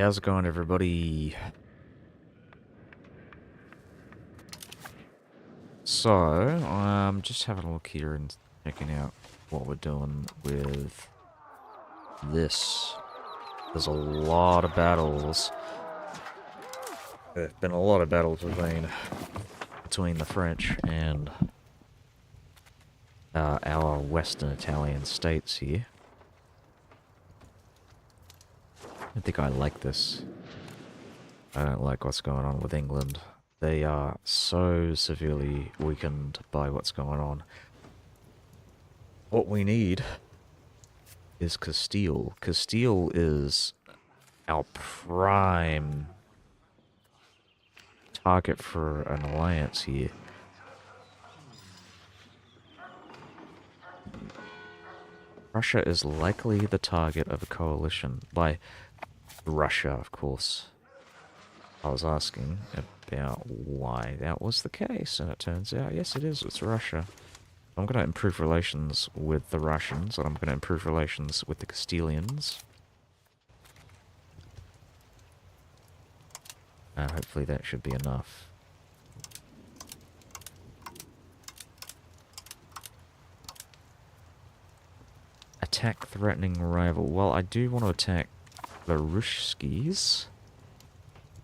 How's it going, everybody? So, I'm just having a look here and checking out what we're doing with this. There's a lot of battles. There've been a lot of battles between the French and our Western Italian states here. I think I like this. I don't like what's going on with England. They are so severely weakened by what's going on. What we need is Castile. Castile is our prime target for an alliance here. Russia is likely the target of a coalition by Russia, of course. I was asking about why that was the case, and it turns out, yes, it is. It's Russia. I'm going to improve relations with the Russians, and I'm going to improve relations with the Castilians. Hopefully that should be enough. Attack threatening rival. Well, I do want to attack the Ruskies.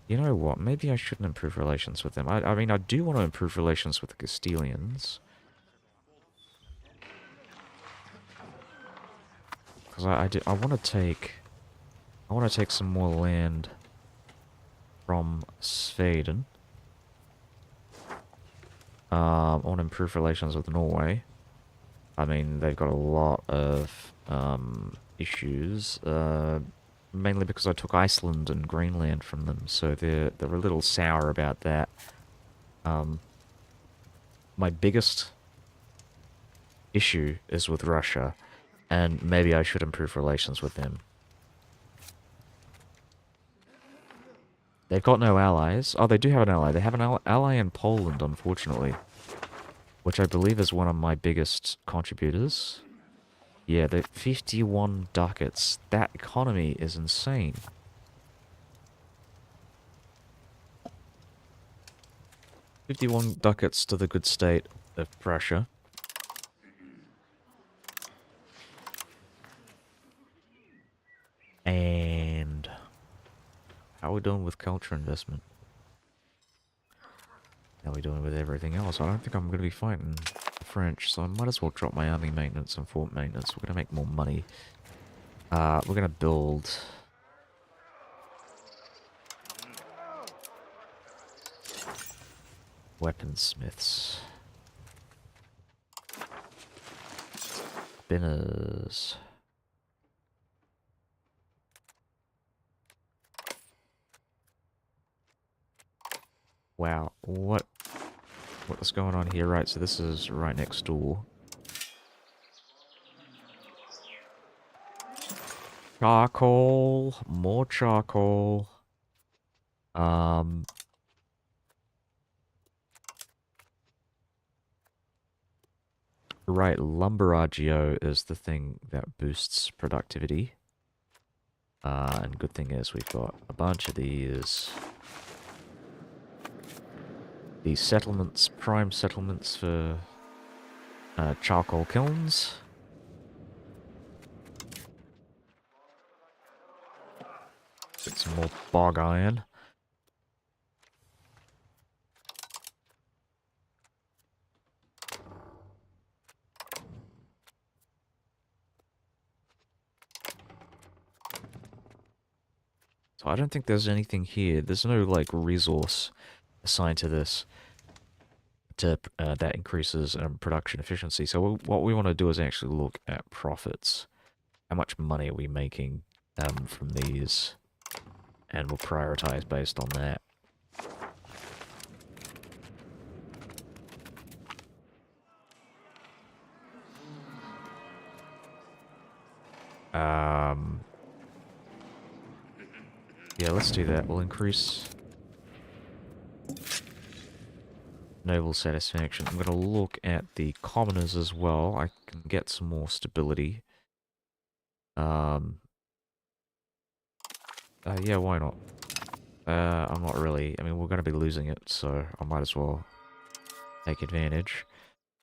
You know what? Maybe I shouldn't improve relations with them. I mean, I do want to improve relations with the Castilians. Because I want to take some more land from Sweden. I want to improve relations with Norway. I mean, they've got a lot of issues, mainly because I took Iceland and Greenland from them, so they're a little sour about that. My biggest issue is with Russia, and maybe I should improve relations with them. They've got no allies. Oh, they do have an ally. They have an ally in Poland, unfortunately, which I believe is one of my biggest contributors. Yeah, the 51 ducats. That economy is insane. $51 ducats to the good state of Prussia. And how are we doing with culture investment? How are we doing with everything else? I don't think I'm going to be fighting the French, so I might as well drop my army maintenance and fort maintenance. We're going to make more money. We're going to build... weaponsmiths. Spinners. Wow, what is going on here? Right, so this is right next door. Charcoal, more charcoal. Right, lumberagio is the thing that boosts productivity. And good thing is we've got a bunch of these settlements, prime settlements for charcoal kilns. Get some more bog iron. So I don't think there's anything here. There's no, like, resource assigned to this that increases production efficiency. So what we want to do is actually look at profits. How much money are we making from these? And we'll prioritize based on that. Yeah, let's do that. We'll increase naval satisfaction. I'm going to look at the commoners as well. I can get some more stability. Yeah, why not? I'm not really... I mean, we're going to be losing it, so I might as well take advantage.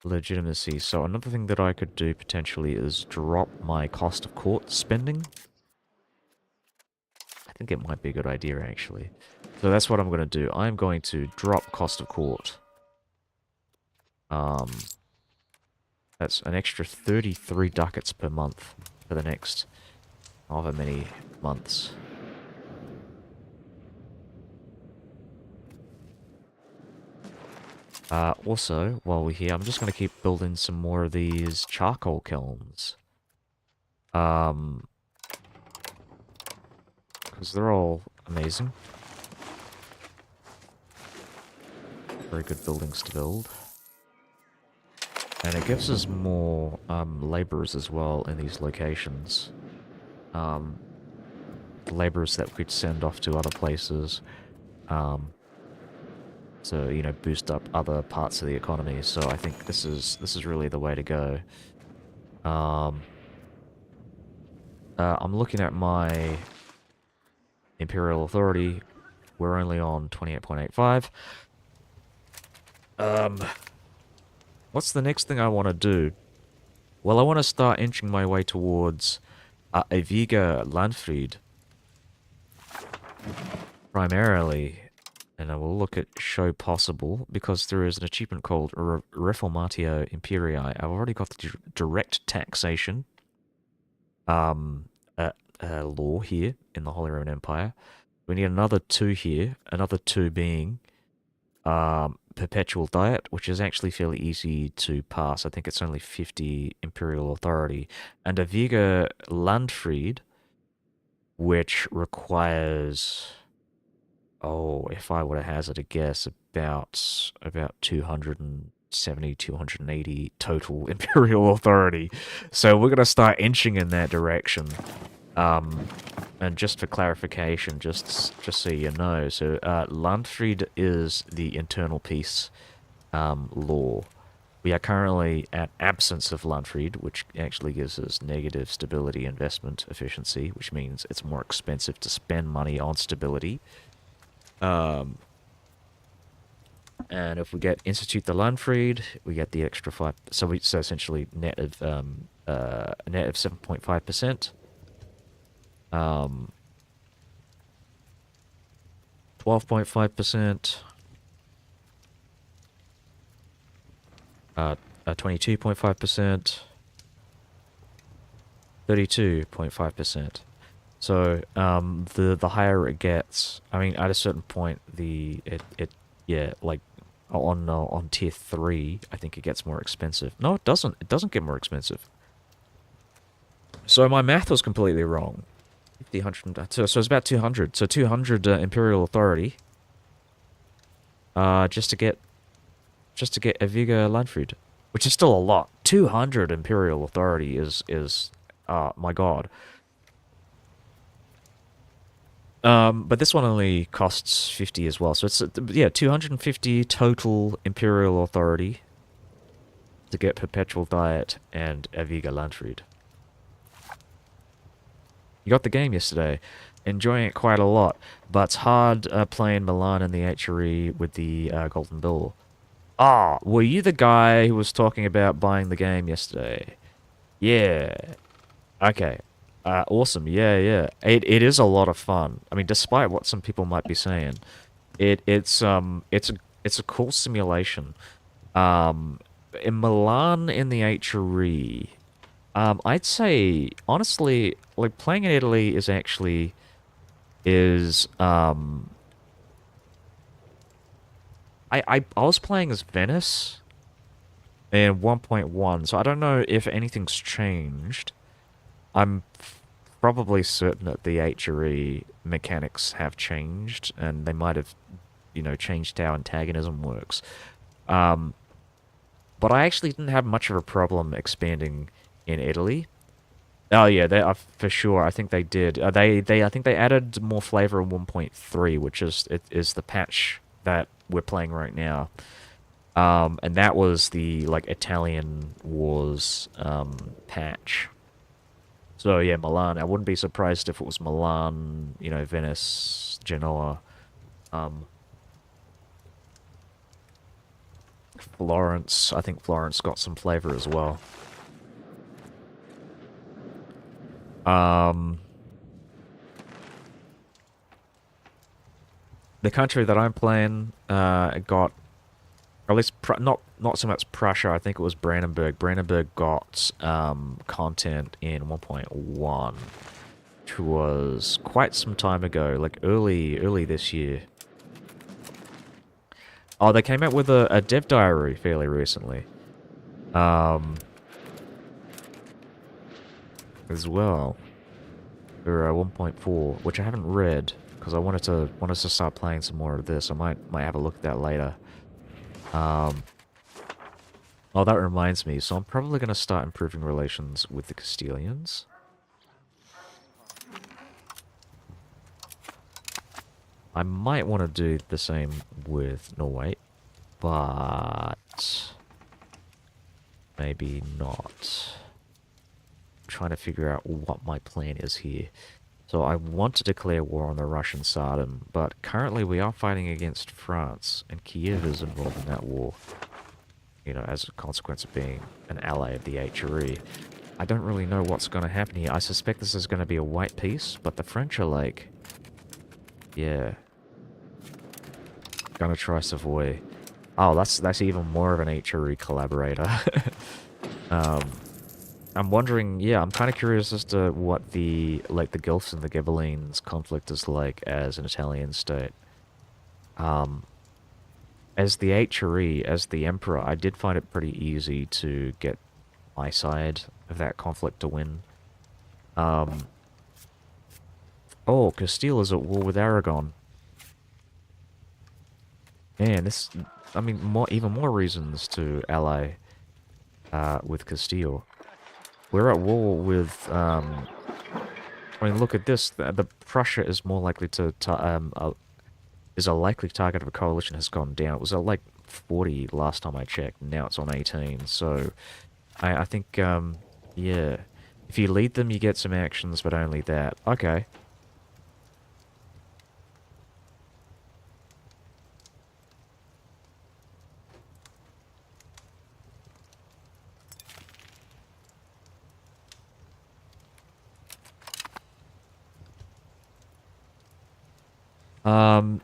Legitimacy. So another thing that I could do potentially is drop my cost of court spending. I think it might be a good idea, actually. So that's what I'm going to do. I'm going to drop cost of court. That's an extra 33 ducats per month for the next however many months. Also, while we're here, I'm just going to keep building some more of these charcoal kilns. Because they're all amazing. Very good buildings to build. And it gives us more laborers as well in these locations. Laborers that we could send off to other places. To, you know, boost up other parts of the economy. So I think this is really the way to go. I'm looking at my Imperial Authority. We're only on 28.85. What's the next thing I want to do? Well, I want to start inching my way towards a Viga Landfried. Primarily, and I will look at show possible, because there is an achievement called Reformatio Imperii. I've already got the direct taxation law here in the Holy Roman Empire. We need another 2 here, another 2 being perpetual diet, which is actually fairly easy to pass. I think it's only 50 imperial authority. And a Viga Landfried, which requires... Oh, if I were to hazard a guess, about 270, 280 total imperial authority. So we're going to start inching in that direction. And just for clarification, just so you know, so Landfried is the internal peace law. We are currently at absence of Landfried, which actually gives us negative stability investment efficiency, which means it's more expensive to spend money on stability. And if we get institute the Landfried, we get the extra 5. So essentially net of 7.5%. 12.5%. 22.5%. 32.5%. So the higher it gets, I mean, at a certain point, like on tier 3, I think it gets more expensive. No, it doesn't. It doesn't get more expensive. So my math was completely wrong. 50, 100, so it's about 200. So 200 imperial authority. Just to get a Viga Landfried, which is still a lot. 200 imperial authority is my god. But this one only costs 50 as well. So it's, yeah, 250 total imperial authority to get perpetual diet and a Viga Landfried. You got the game yesterday. Enjoying it quite a lot. But it's hard playing Milan in the HRE with the Golden Bill. Ah, were you the guy who was talking about buying the game yesterday? Yeah. Okay. Awesome. Yeah, yeah. It is a lot of fun. I mean, despite what some people might be saying, it's a cool simulation. In Milan in the HRE, I'd say honestly, like playing in Italy is actually I was playing as Venice in 1.1, so I don't know if anything's changed. I'm probably certain that the HRE mechanics have changed, and they might have, you know, changed how antagonism works. But I actually didn't have much of a problem expanding in Italy. Oh yeah, they are for sure. I think they did. I think they added more flavor in 1.3, which is the patch that we're playing right now. And that was the like Italian Wars patch. So yeah, Milan. I wouldn't be surprised if it was Milan, you know, Venice, Genoa, um, Florence. I think Florence got some flavor as well. Um, the country that I'm playing, got, or at least not so much Prussia. I think it was Brandenburg. Brandenburg got content in 1.1, which was quite some time ago, like early this year. Oh, they came out with a dev diary fairly recently, um, as well for 1.4, which I haven't read because I wanted to start playing some more of this. I might have a look at that later. Um, oh, that reminds me. So I'm probably going to start improving relations with the Castilians. I might want to do the same with Norway, but maybe not. I'm trying to figure out what my plan is here. So I want to declare war on the Russian Tsardom, but currently we are fighting against France, and Kiev is involved in that war, you know, as a consequence of being an ally of the HRE. I don't really know what's going to happen here. I suspect this is going to be a white peace, but the French are like, yeah, gonna try Savoy. Oh, that's even more of an HRE collaborator. um, I'm wondering, yeah, I'm kind of curious as to what like, the Guelphs and the Ghibellines conflict is like as an Italian state. Um, as the HRE, as the Emperor, I did find it pretty easy to get my side of that conflict to win. Um, oh, Castile is at war with Aragon. Man, I mean, even more reasons to ally, with Castile. We're at war with, I mean, look at this. The Prussia is more likely is a likely target of a coalition has gone down. It was at like 40 last time I checked. Now it's on 18. So I think, yeah. If you lead them, you get some actions, but only that. Okay.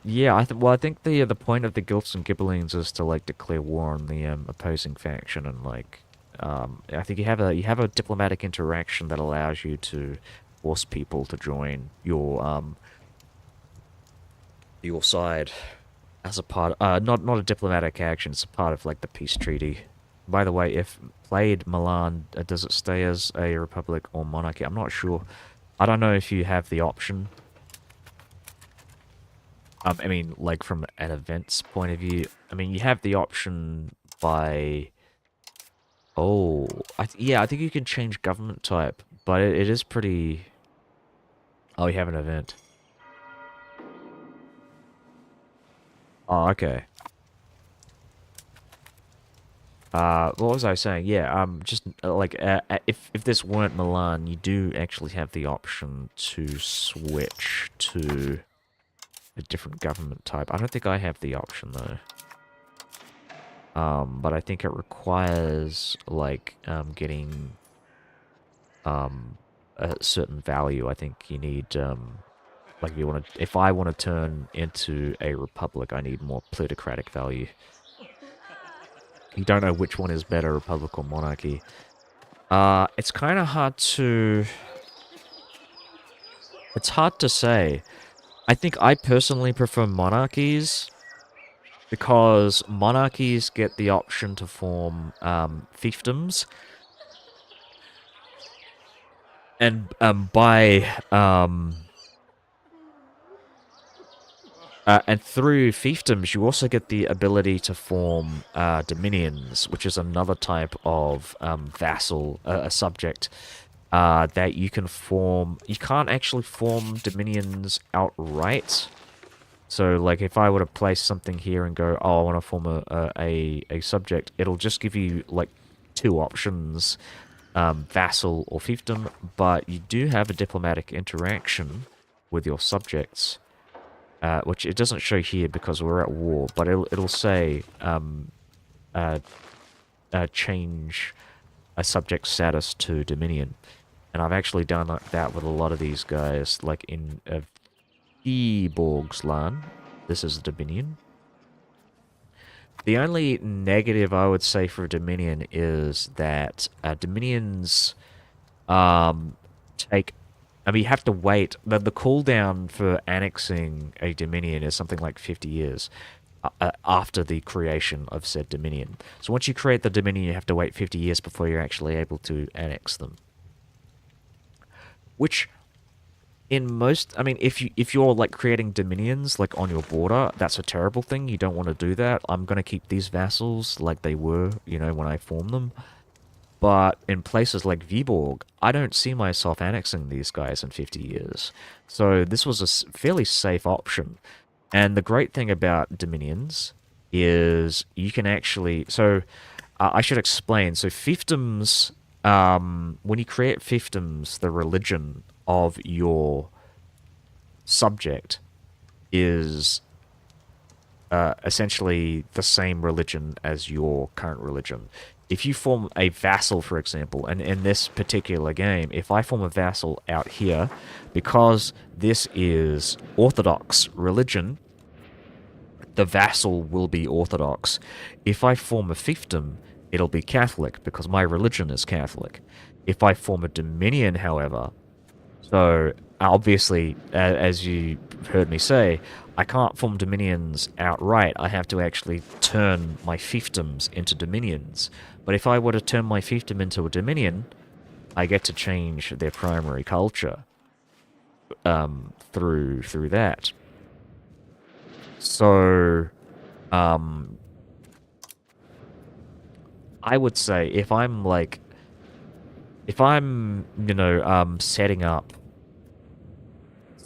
Yeah, well, I think the point of the Guilds and Ghibellines is to like declare war on the opposing faction, and like, I think you have a diplomatic interaction that allows you to force people to join your side as a part, not a diplomatic action. It's a part of like the peace treaty. By the way, if played Milan, does it stay as a republic or monarchy? I'm not sure. I don't know if you have the option. I mean, like, from an events point of view, I mean, you have the option by... Oh, yeah, I think you can change government type, but it is pretty... Oh, you have an event. Oh, okay. What was I saying? Yeah, just, like, if this weren't Milan, you do actually have the option to switch to a different government type. I don't think I have the option, though. But I think it requires, like, getting, a certain value. I think you need, like, if I want to turn into a republic, I need more plutocratic value. You don't know which one is better, republic or monarchy. It's kind of hard to... It's hard to say. I think I personally prefer monarchies, because monarchies get the option to form fiefdoms, and and through fiefdoms, you also get the ability to form dominions, which is another type of vassal, a subject that you can form. You can't actually form dominions outright. So, like, if I were to place something here and go, oh, I want to form a subject, it'll just give you, like, two options. vassal or fiefdom, but you do have a diplomatic interaction with your subjects, which it doesn't show here because we're at war, but it'll say uh, change a subject status to Dominion. And I've actually done that with a lot of these guys, like in Viborgsland. This is Dominion. The only negative I would say for Dominion is that Dominions take. I mean, you have to wait. The cooldown for annexing a Dominion is something like 50 years after the creation of said Dominion. So once you create the Dominion, you have to wait 50 years before you're actually able to annex them. Which in most, I mean, if you're like creating dominions like on your border, that's a terrible thing. You don't want to do that. I'm gonna keep these vassals like they were, when I form them. But in places like Viborg, I don't see myself annexing these guys in 50 years. So this was a fairly safe option. And the great thing about dominions is you can actually. So I should explain. So fiefdoms, when you create fiefdoms, the religion of your subject is essentially the same religion as your current religion. If you form a vassal, for example, and in this particular game, if I form a vassal out here, because this is Orthodox religion, the vassal will be Orthodox. If I form a fiefdom, it'll be Catholic, because my religion is Catholic. If I form a dominion, however, so obviously, as you heard me say, I can't form dominions outright. I have to actually turn my fiefdoms into dominions. But if I were to turn my fiefdom into a dominion, I get to change their primary culture through that. So, I would say if I'm setting up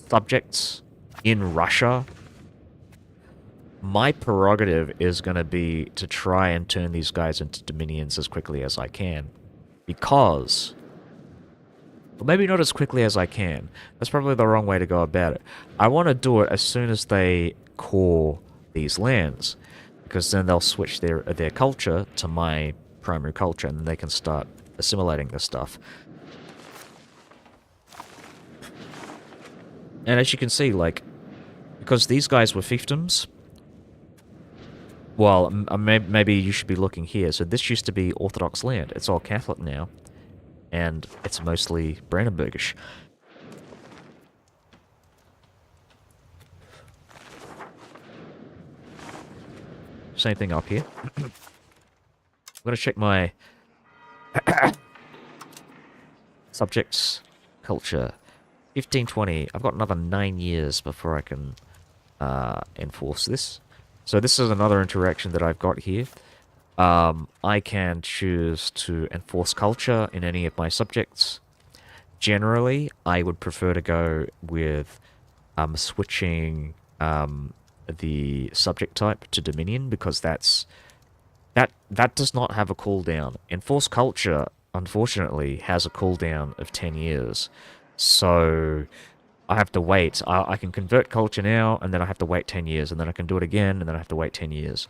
subjects in Russia, my prerogative is going to be to try and turn these guys into dominions as quickly as I can. Because, or maybe not as quickly as I can. That's probably the wrong way to go about it. I want to do it as soon as they core these lands. Because then they'll switch their culture to my primary culture, and then they can start assimilating this stuff. And as you can see, like, because these guys were fiefdoms, well, maybe you should be looking here. So this used to be Orthodox land. It's all Catholic now, and it's mostly Brandenburgish. Same thing up here. I'm going to check my subjects culture. 1520. I've got another 9 years before I can enforce this. So this is another interaction that I've got here. I can choose to enforce culture in any of my subjects. Generally, I would prefer to go with switching the subject type to Dominion, because that does not have a cooldown. Enforce culture, unfortunately, has a cooldown of 10 years. So I have to wait. I can convert culture now, and then I have to wait 10 years, and then I can do it again, and then I have to wait 10 years.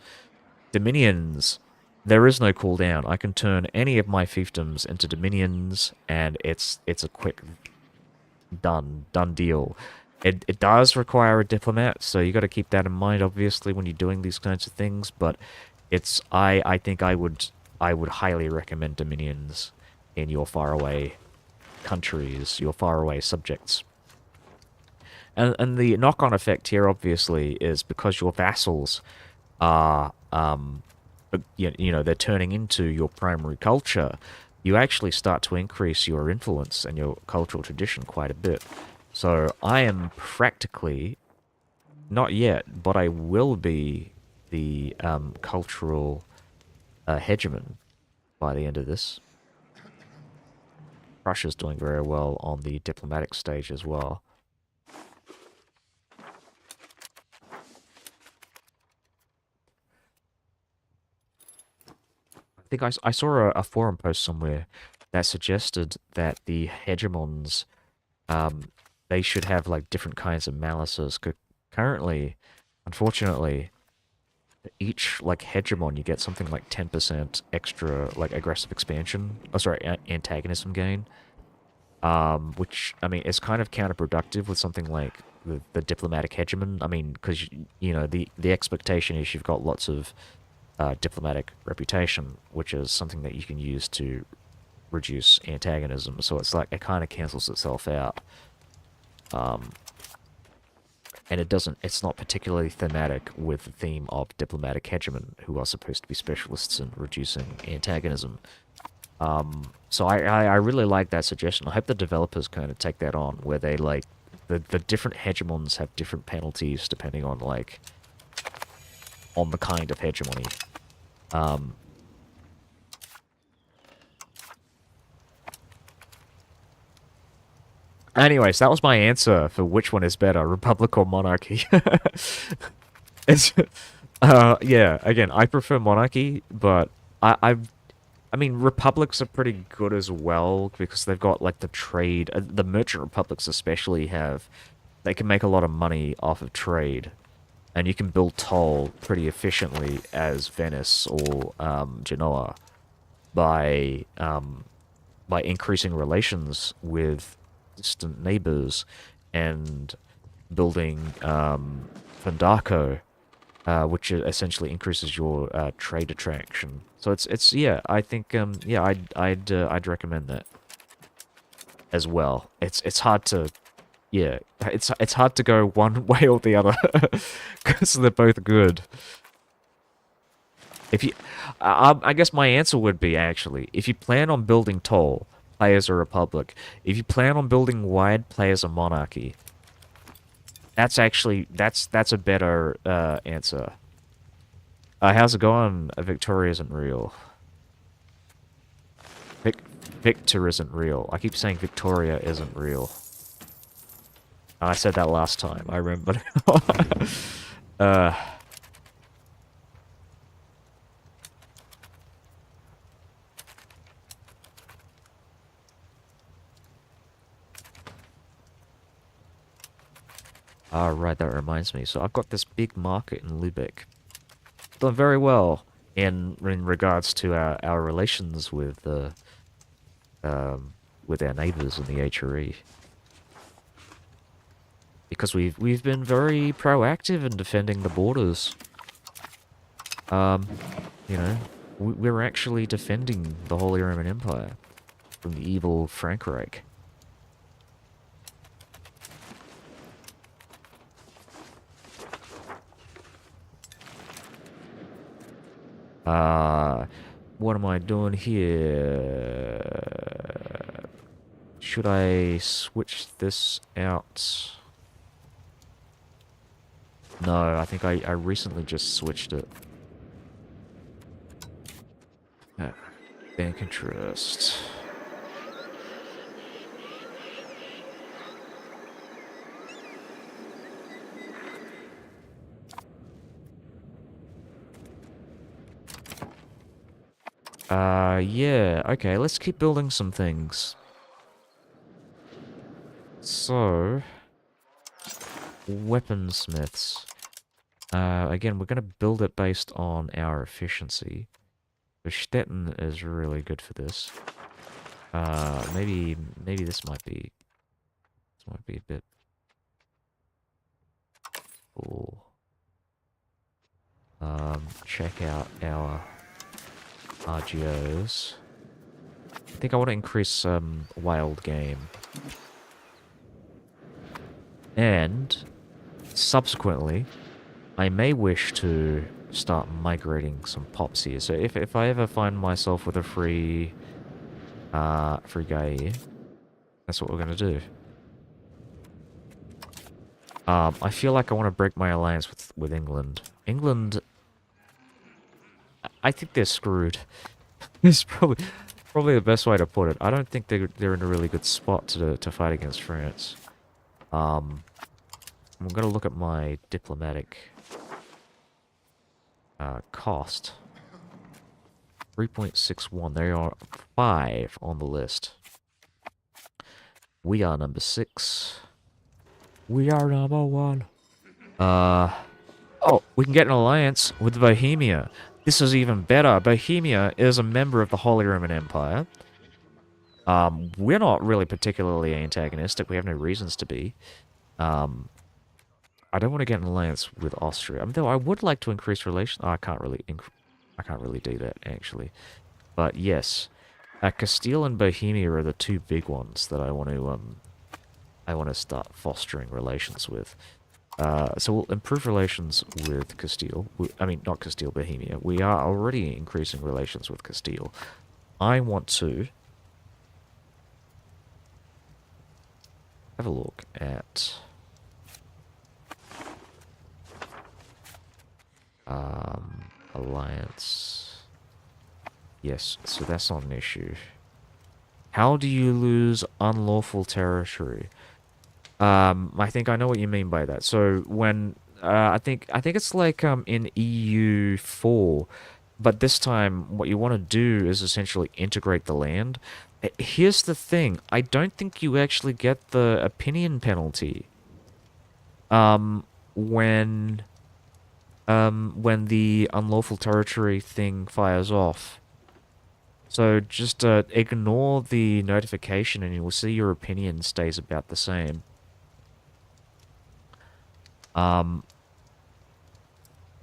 Dominions, there is no cooldown. I can turn any of my fiefdoms into dominions, and it's a quick done deal. It does require a diplomat, so you got to keep that in mind, obviously, when you're doing these kinds of things. But I think I would highly recommend dominions in your faraway countries, your faraway subjects. And the knock-on effect here, obviously, is because your vassals are, they're turning into your primary culture, you actually start to increase your influence and your cultural tradition quite a bit. So I am practically, not yet, but I will be the cultural hegemon by the end of this. Russia's doing very well on the diplomatic stage as well. I think I saw a forum post somewhere that suggested that the hegemons, um, they should have like different kinds of malices. Currently, unfortunately, each like hegemon you get something like 10% extra like aggressive expansion. Oh, sorry, antagonism gain. Which I mean is kind of counterproductive with something like the diplomatic hegemon. I mean, because you know the expectation is you've got lots of diplomatic reputation, which is something that you can use to reduce antagonism. So it's like it kind of cancels itself out. Um, and it's not particularly thematic with the theme of diplomatic hegemon, who are supposed to be specialists in reducing antagonism. So I really like that suggestion. I hope the developers kind of take that on, where they like the different hegemons have different penalties depending on like on the kind of hegemony. Um, Anyways, that was my answer for which one is better, Republic or Monarchy. It's, yeah, again, I prefer Monarchy, but I mean, Republics are pretty good as well because they've got like the trade. The merchant republics especially have, they can make a lot of money off of trade, and you can build toll pretty efficiently as Venice or Genoa by increasing relations with distant neighbors and building Fundaco, which essentially increases your trade attraction. So it's yeah, I think yeah, I'd recommend that as well. It's hard to yeah, it's hard to go one way or the other because they're both good. If you, I guess my answer would be actually, if you plan on building tall, play as a republic. If you plan on building wide, play as a monarchy. That's actually that's a better answer. How's it going? Victoria isn't real. Vic Victor isn't real. I keep saying Victoria isn't real. I said that last time. I remember. uh. Ah, right. That reminds me. So I've got this big market in Lubeck. Done very well in regards to our relations with our neighbours in the HRE. Because we've been very proactive in defending the borders. Um, you know, we're actually defending the Holy Roman Empire from the evil Frankreich. What am I doing here? Should I switch this out? No, I think I recently just switched it. Bank interest. Yeah, okay, let's keep building some things. So, weaponsmiths. Again, we're gonna build it based on our efficiency. The Stettin is really good for this. Maybe this might be a bit cool. Check out our RGOs. I think I want to increase wild game. And subsequently, I may wish to start migrating some pops here. So if I ever find myself with a free guy here, that's what we're gonna do. I feel like I want to break my alliance with England. England, I think they're screwed. It's probably the best way to put it. I don't think they're in a really good spot to fight against France. I'm gonna look at my diplomatic cost. 3.61. There are 5 on the list. We are number 6. We are number 1. Oh, we can get an alliance with Bohemia. This is even better. Bohemia is a member of the Holy Roman Empire. We're not really particularly antagonistic. We have no reasons to be. I don't want to get an alliance with Austria. Though I would like to increase relations. Oh, I can't really do that actually. But yes, Castile and Bohemia are the 2 big ones that I want to start fostering relations with. So we'll improve relations with Castile. I mean, not Castile, Bohemia. We are already increasing relations with Castile. I want to have a look at alliance. Yes, so that's not an issue. How do you lose unlawful territory? I think I know what you mean by that. So when I think it's like in EU4, but this time what you want to do is essentially integrate the land. Here's the thing: I don't think you actually get the opinion penalty. When the unlawful territory thing fires off. So just ignore the notification, and you will see your opinion stays about the same.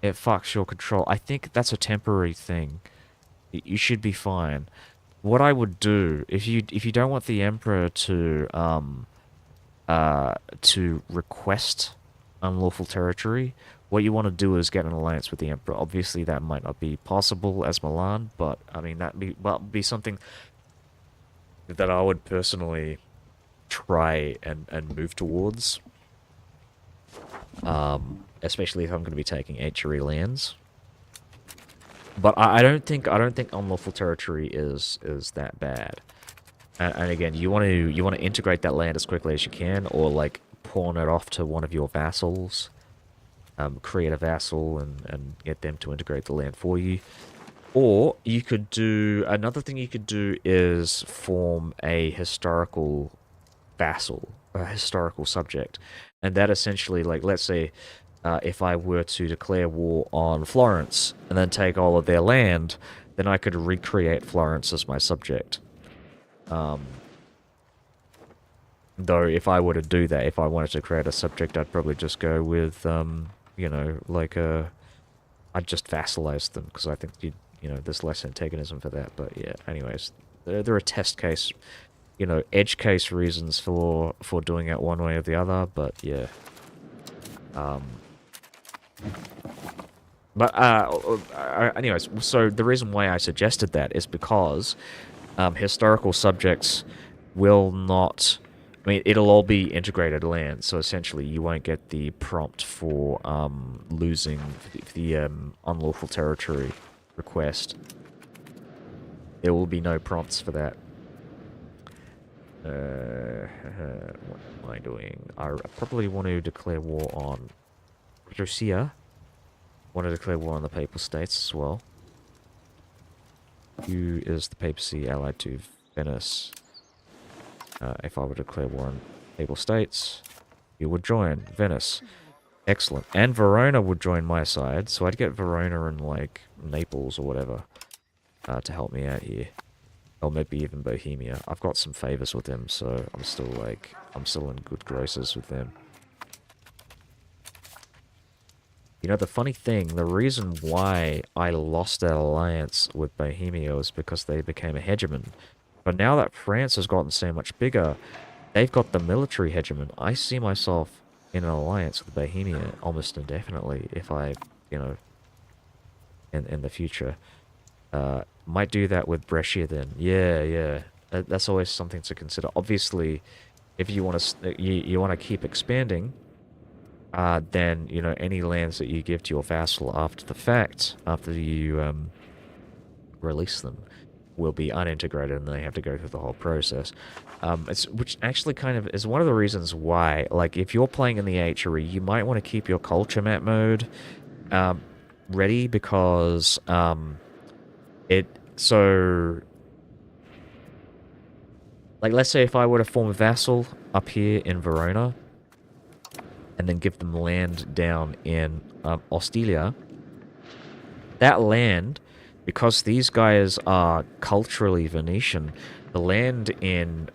It fucks your control. I think that's a temporary thing. You should be fine. What I would do, if you don't want the emperor to request unlawful territory, what you want to do is get an alliance with the emperor. Obviously, that might not be possible as Milan, but I mean that be something that I would personally try and move towards. Especially if I'm going to be taking HRE lands. But I don't think unlawful territory is that bad. And again, you want to integrate that land as quickly as you can, or like pawn it off to one of your vassals. Create a vassal and get them to integrate the land for you. Or you could do another thing. You could do is form a historical vassal, a historical subject, and that essentially, like, let's say, if I were to declare war on Florence and then take all of their land, then I could recreate Florence as my subject. Though if I were to do that, if I wanted to create a subject, I'd probably just go with, you know, like I'd just vassalize them, because I think there's less antagonism for that. But yeah, anyways, there are test case, edge case reasons for doing it one way or the other. But yeah, anyways, so the reason why I suggested that is because historical subjects will not. I mean, it'll all be integrated land, so essentially you won't get the prompt for losing the unlawful territory request. There will be no prompts for that. What am I doing? I probably want to declare war on Russia. Want to declare war on the Papal States as well. Who is the papacy allied to Venice? If I were to declare war on Papal States, you would join Venice. Excellent. And Verona would join my side, so I'd get Verona and, like, Naples or whatever to help me out here. Or maybe even Bohemia. I've got some favors with them, so I'm still in good graces with them. The funny thing, the reason why I lost that alliance with Bohemia was because they became a hegemon. But now that France has gotten so much bigger, they've got the military hegemon. I see myself in an alliance with Bohemia almost indefinitely if I, in the future. Might do that with Brescia then. Yeah. That's always something to consider. Obviously, if you want to you want to keep expanding, then any lands that you give to your vassal after the fact, after you release them, will be unintegrated, and they have to go through the whole process. Which actually kind of is one of the reasons why, like, if you're playing in the HRE, you might want to keep your culture map mode ready, because So, like, let's say if I were to form a vassal up here in Verona, and then give them land down in Ostiglia, that land, because these guys are culturally Venetian, the land in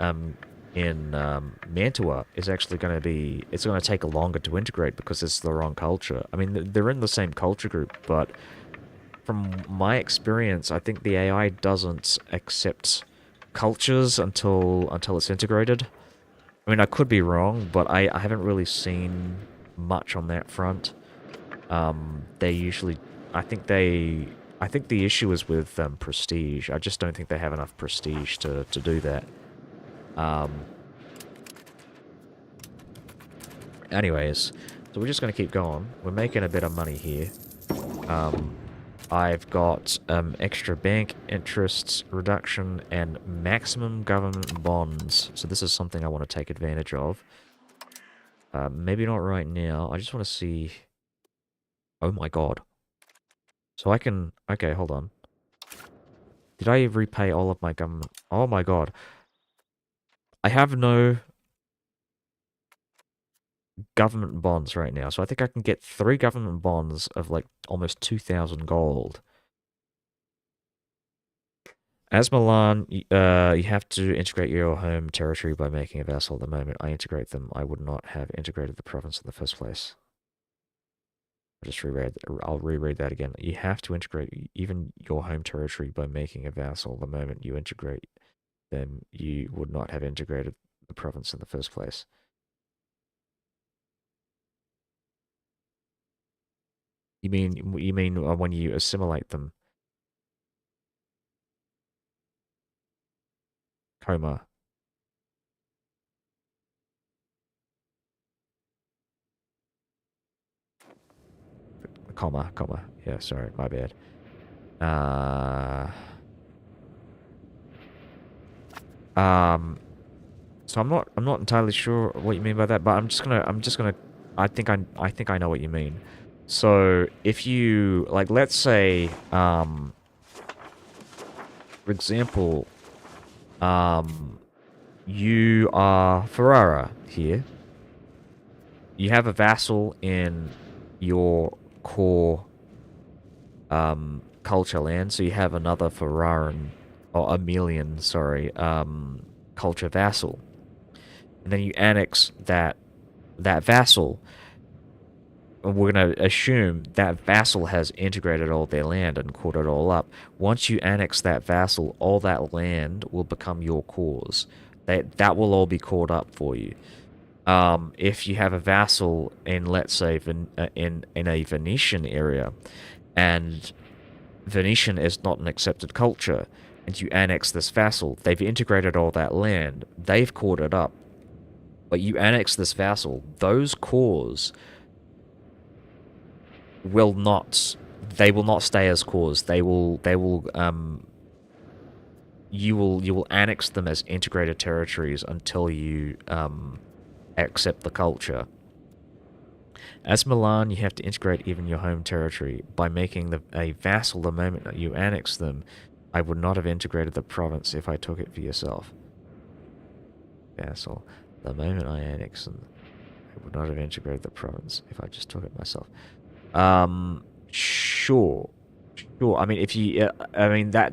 Mantua is actually going to be, it's going to take longer to integrate because it's the wrong culture. I mean, they're in the same culture group, but from my experience, I think the AI doesn't accept cultures until it's integrated. I mean, I could be wrong, but I haven't really seen much on that front. They usually, I think they, I think the issue is with prestige. I just don't think they have enough prestige to do that. Anyways, so we're just gonna keep going. We're making a bit of money here. I've got extra bank interests reduction and maximum government bonds. So this is something I want to take advantage of. Maybe not right now. I just want to see. Oh my god. So I can... Okay, hold on. Did I repay all of my government? Oh my god. I have no government bonds right now. So I think I can get 3 government bonds of like almost 2,000 gold. As Milan, you have to integrate your home territory by making a vassal. The moment I integrate them, I would not have integrated the province in the first place. I'll reread that again. You have to integrate even your home territory by making a vassal. The moment you integrate them, you would not have integrated the province in the first place. You mean when you assimilate them? Coma, comma. Yeah, sorry, my bad. Uh, so I'm not entirely sure what you mean by that, but I'm just gonna I think I know what you mean. So if you like, let's say, for example, you are Ferrara here. You have a vassal in your core culture land, so you have another Ferraran or Emilian, sorry, culture vassal. And then you annex that vassal. And we're going to assume that vassal has integrated all their land and caught it all up. Once you annex that vassal, all that land will become your cores. That will all be caught up for you. If you have a vassal in, let's say, in a Venetian area, and Venetian is not an accepted culture, and you annex this vassal, they've integrated all that land, they've caught it up, but you annex this vassal, those cores will not, they will not stay as cores. You will annex them as integrated territories until you accept the culture. As Milan, you have to integrate even your home territory by making a vassal the moment that you annex them. I would not have integrated the province if I took it for yourself. Vassal. The moment I annex them, I would not have integrated the province if I just took it myself. Sure. Sure. I mean, if you, I mean, I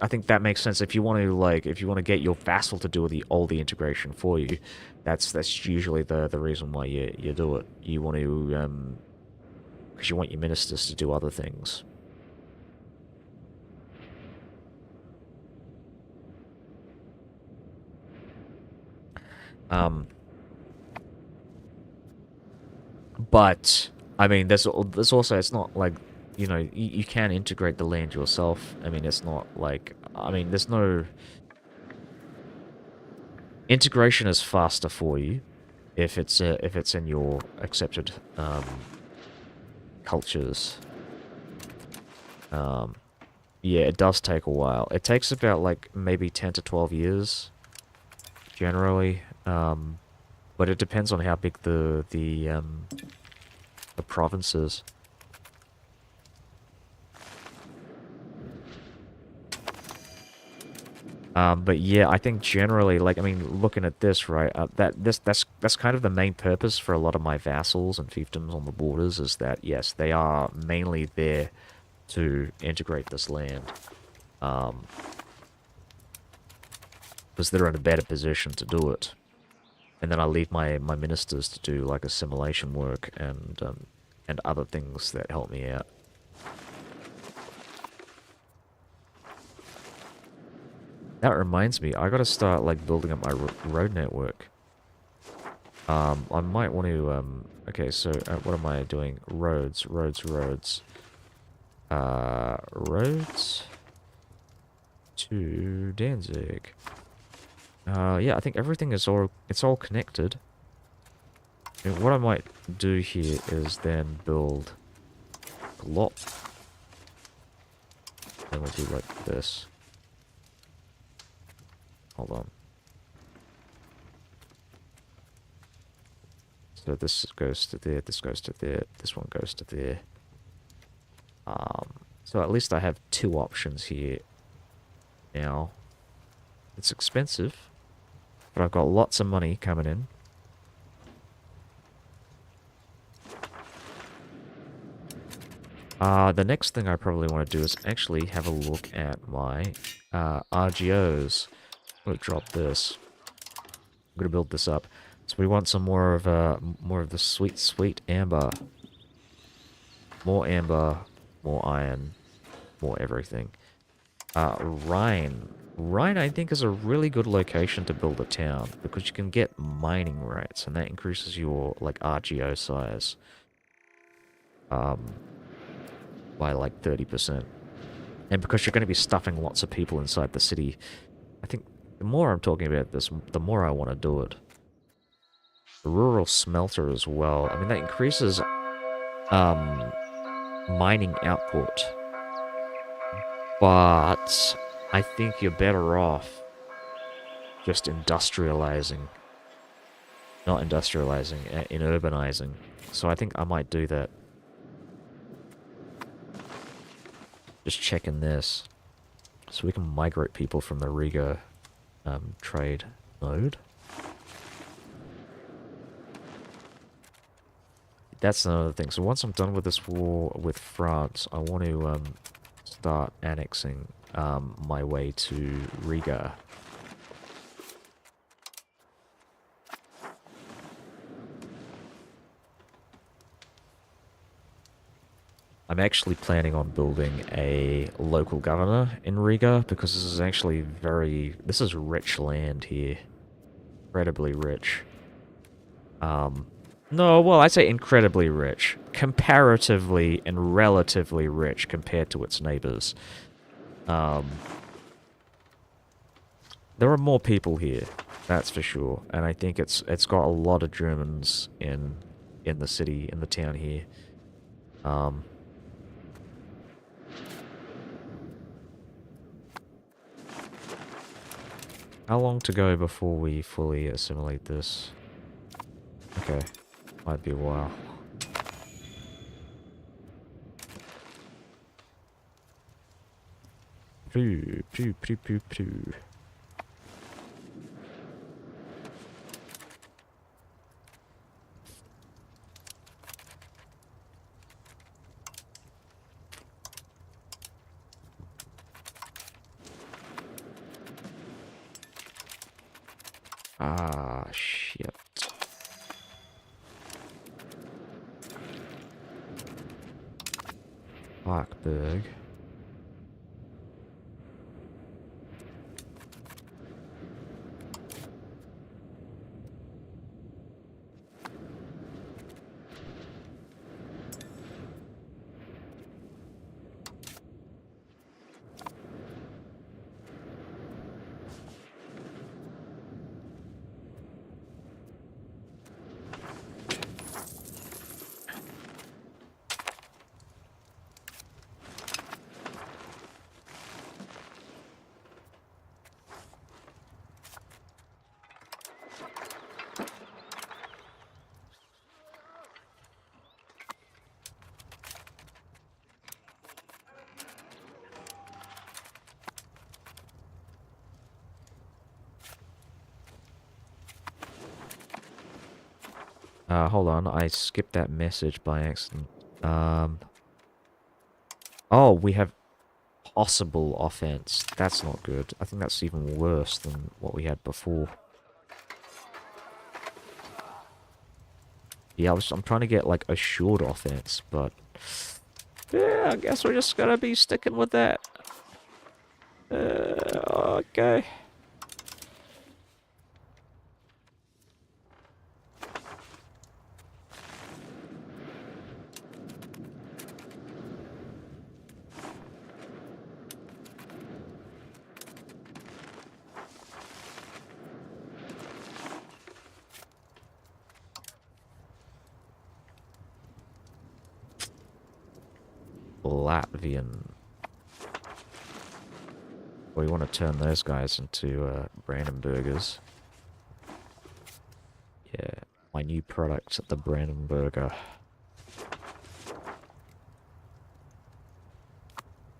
think that makes sense. If you want to, like, if you want to get your vassal to do all the integration for you, that's usually the reason why you do it. You want to, because you want your ministers to do other things. But I mean, there's also, it's not like, you know, you can integrate the land yourself. I mean, it's not like, I mean, there's no integration is faster for you if it's in your accepted cultures. Yeah, it does take a while. It takes about like maybe 10 to 12 years generally. But it depends on how big the province is. But yeah, I think generally, like, I mean, looking at this, right, that's kind of the main purpose for a lot of my vassals and fiefdoms on the borders is that, yes, they are mainly there to integrate this land. Because they're in a better position to do it. And then I leave my ministers to do, like, assimilation work and other things that help me out. That reminds me, I gotta start, like, building up my road network. I might want to, okay, so, what am I doing? Roads. Roads to Danzig. Yeah, I think everything is it's all connected. And what I might do here is then build a lot. Then we'll do like this. Hold on. So this goes to there, this goes to there, this one goes to there. So at least I have two options here. Now, it's expensive, but I've got lots of money coming in. The next thing I probably want to do is actually have a look at my RGOs. I'm going to drop this. I'm going to build this up. So we want some more of the sweet amber. More amber, more iron, more everything. Rhine. Rhine, I think, is a really good location to build a town because you can get mining rights, and that increases your like RGO size by like 30%. And because you're going to be stuffing lots of people inside the city, I think the more I'm talking about this, the more I want to do it. The rural smelter as well. I mean, that increases mining output. But I think you're better off just industrializing. Not industrializing, in urbanizing. So I think I might do that. Just checking this. So we can migrate people from the Riga trade node. That's another thing. So once I'm done with this war with France, I want to start annexing my way to Riga. I'm actually planning on building a local governor in Riga because this is actually this is rich land here. Incredibly rich. No, well, I'd say incredibly rich. Comparatively and relatively rich compared to its neighbors. There are more people here, that's for sure. And I think it's got a lot of Germans in the city, in the town here. How long to go before we fully assimilate this? Okay, might be a while. Poo. Ah, shit. Parkberg. Hold on, I skipped that message by accident. Oh, we have possible offense. That's not good. I think that's even worse than what we had before. Yeah, I'm trying to get, like, assured offense, but... Yeah, I guess we're just gonna be sticking with that. Okay. Latvian. We want to turn those guys into Brandenburgers. Yeah, my new product, the Brandenburger.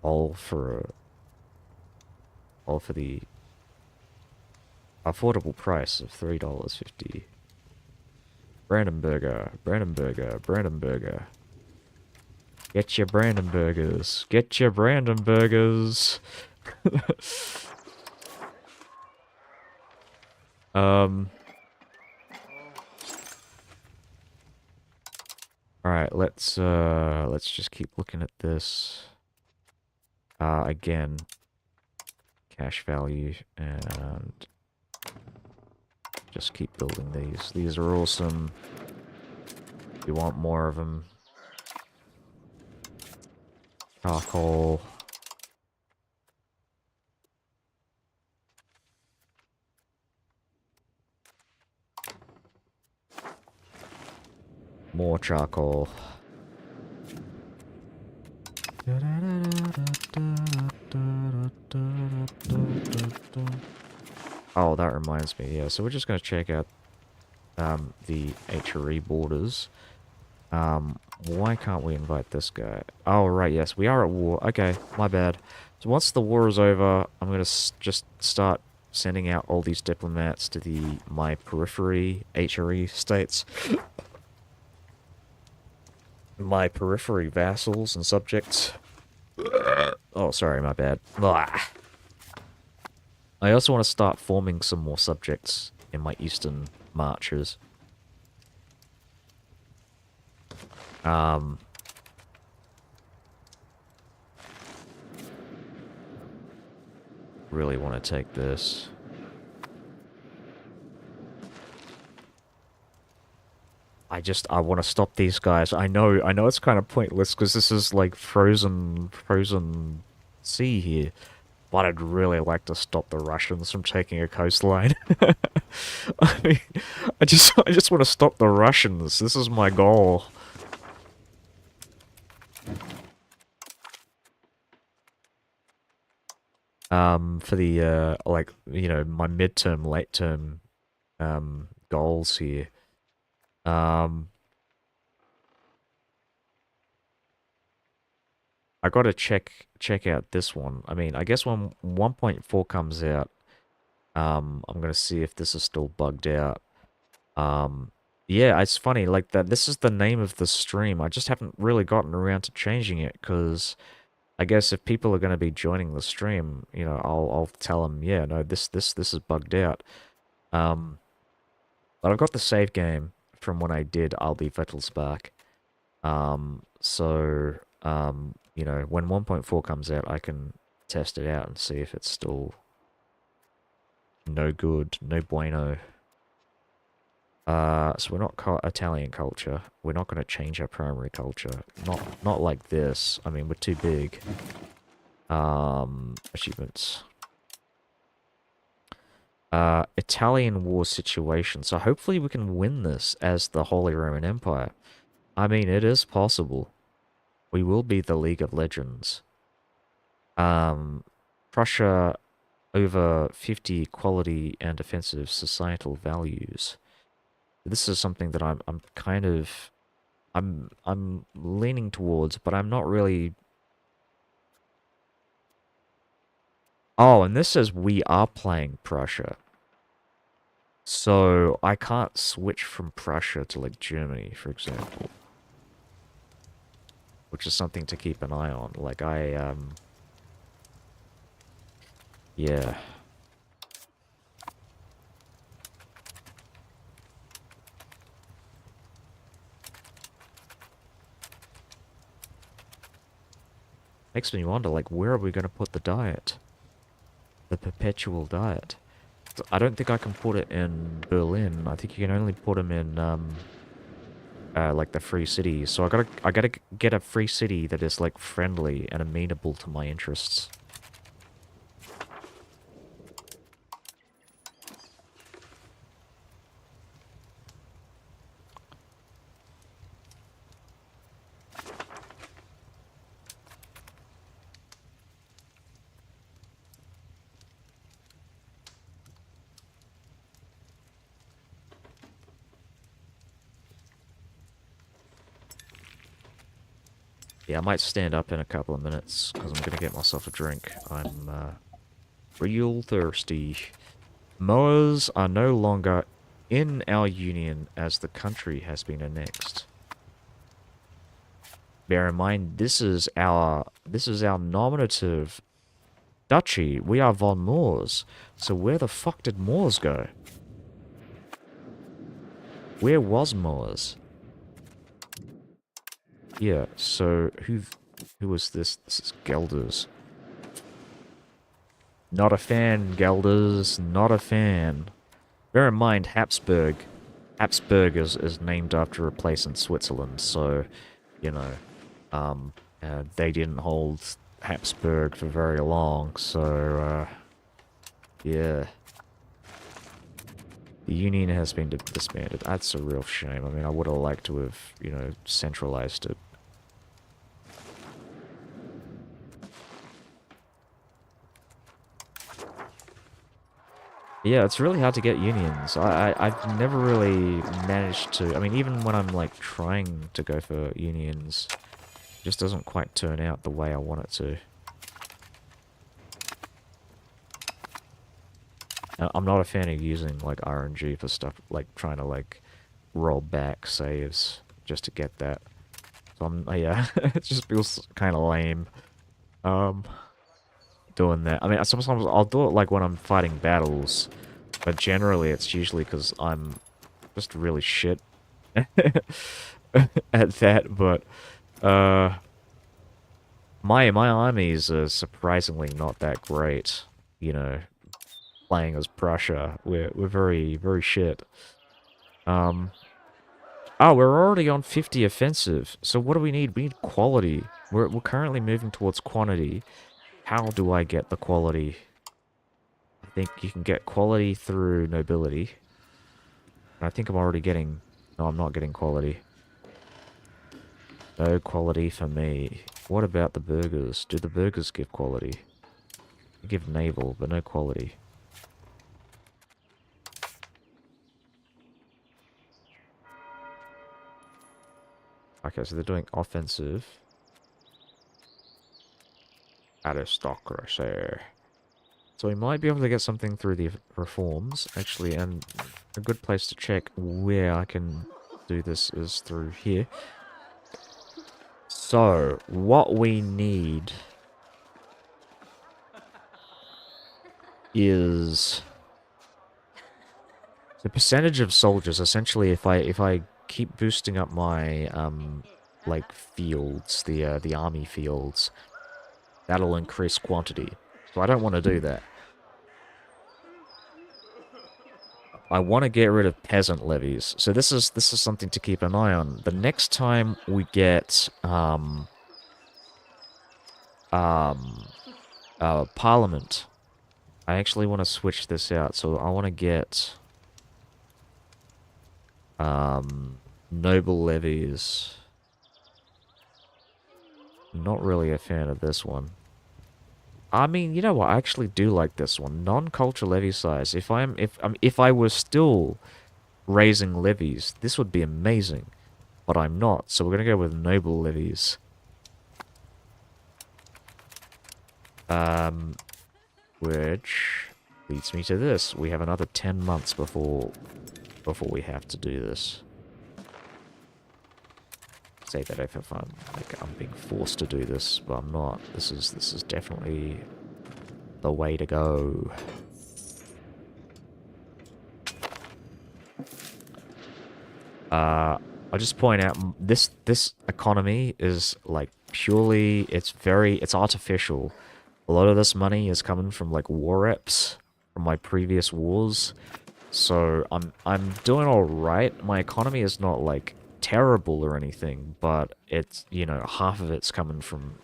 All for the affordable price of $3.50. Brandenburger, Brandenburger, Brandenburger. Get your Brandenburgers. Get your Brandenburgers. Alright, let's just keep looking at this. Again, cash value, and just keep building these. These are awesome. You want more of them. Charcoal. More charcoal. Oh, that reminds me, yeah, so we're just going to check out the HRE borders. Why can't we invite this guy? Oh, right, yes, we are at war. Okay, my bad. So once the war is over, I'm going to just start sending out all these diplomats to my periphery HRE states. My periphery vassals and subjects. Oh, sorry, my bad. Blah. I also want to start forming some more subjects in my eastern marches. Really want to take this. I want to stop these guys. I know it's kind of pointless because this is like frozen sea here. But I'd really like to stop the Russians from taking a coastline. I mean, I just want to stop the Russians. This is my goal. For the like, you know, my midterm, late term goals here. I gotta check out this one. I mean, I guess when 1.4 comes out, I'm gonna see if this is still bugged out. Yeah, it's funny, like that. This is the name of the stream. I just haven't really gotten around to changing it because I guess if people are gonna be joining the stream, you know, I'll tell them, yeah, no, this is bugged out. But I've got the save game from when I did I'll be Wittelsback. So, you know, when 1.4 comes out, I can test it out and see if it's still no good, no bueno. So we're not Italian culture. We're not going to change our primary culture. Not like this. I mean, we're too big. Achievements. Italian war situation. So hopefully we can win this as the Holy Roman Empire. I mean, it is possible. We will be the League of Legends. Prussia over 50 equality and offensive societal values. This is something that I'm kind of I'm leaning towards, but I'm not really. Oh, and this says we are playing Prussia. So I can't switch from Prussia to like Germany, for example, which is something to keep an eye on. Like yeah. Makes me wonder, like, where are we going to put the diet? The perpetual diet. I don't think I can put it in Berlin. I think you can only put them in, like the free cities. So I gotta get a free city that is, like, friendly and amenable to my interests. Yeah, I might stand up in a couple of minutes, because I'm gonna get myself a drink. I'm, real thirsty. Moors are no longer in our union as the country has been annexed. Bear in mind, this is our nominative duchy. We are von Moors. So where the fuck did Moors go? Where was Moors? Yeah, so who was this? This is Gelders. Not a fan, Gelders. Not a fan. Bear in mind, Habsburg. Habsburg is named after a place in Switzerland, so, you know, they didn't hold Habsburg for very long, so, yeah. The Union has been disbanded. That's a real shame. I mean, I would have liked to have, you know, centralized it. Yeah, it's really hard to get unions. I've never really managed to... I mean, even when I'm, like, trying to go for unions, it just doesn't quite turn out the way I want it to. I'm not a fan of using, like, RNG for stuff, like, trying to, like, roll back saves just to get that. So yeah, it just feels kind of lame, doing that. I mean, sometimes I'll do it, like, when I'm fighting battles, but generally it's usually because I'm just really shit at that, but, my armies are surprisingly not that great, you know, playing as Prussia. We're very, very shit. Oh, we're already on 50 offensive. So what do we need? We need quality. We're currently moving towards quantity. How do I get the quality? I think you can get quality through nobility. And I think I'm already getting... No, I'm not getting quality. No quality for me. What about the burgers? Do the burgers give quality? They give naval, but no quality. Okay, so they're doing offensive. Aristocracy. So we might be able to get something through the reforms, actually, and a good place to check where I can do this is through here. So, what we need is the percentage of soldiers. Essentially, if I keep boosting up my like fields, the army fields, that'll increase quantity. So I don't want to do that. I want to get rid of peasant levies. So this is something to keep an eye on. The next time we get parliament, I actually want to switch this out. So I want to get noble levies. Not really a fan of this one. I mean, you know what? I actually do like this one. Non-culture levy size. If I was still raising levies, this would be amazing. But I'm not, so we're gonna go with noble levies. Which leads me to this. We have another 10 months before we have to do this. Say that if I'm like I'm being forced to do this, but I'm not. This is definitely the way to go. I'll just point out this economy is like purely it's artificial. A lot of this money is coming from like war reps from my previous wars. So I'm doing all right. My economy is not like terrible or anything, but it's, you know, half of it's coming from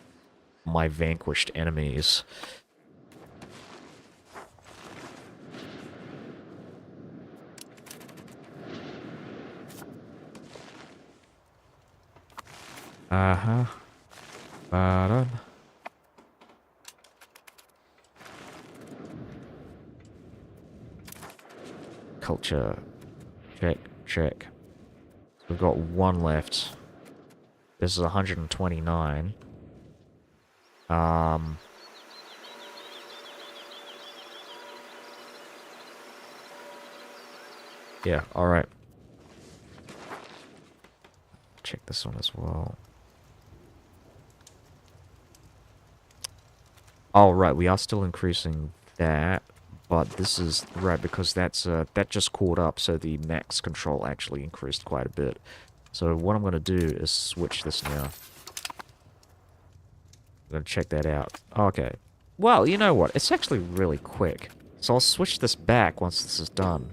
my vanquished enemies. Uh-huh. Ba-dum. Culture. Check, check. We've got one left. This is 129. Yeah, alright. Check this one as well. Oh, right, we are still increasing that, but this is, right, because that just caught up, so the max control actually increased quite a bit. So what I'm going to do is switch this now. I'm going to check that out. Okay. Well, you know what? It's actually really quick. So I'll switch this back once this is done.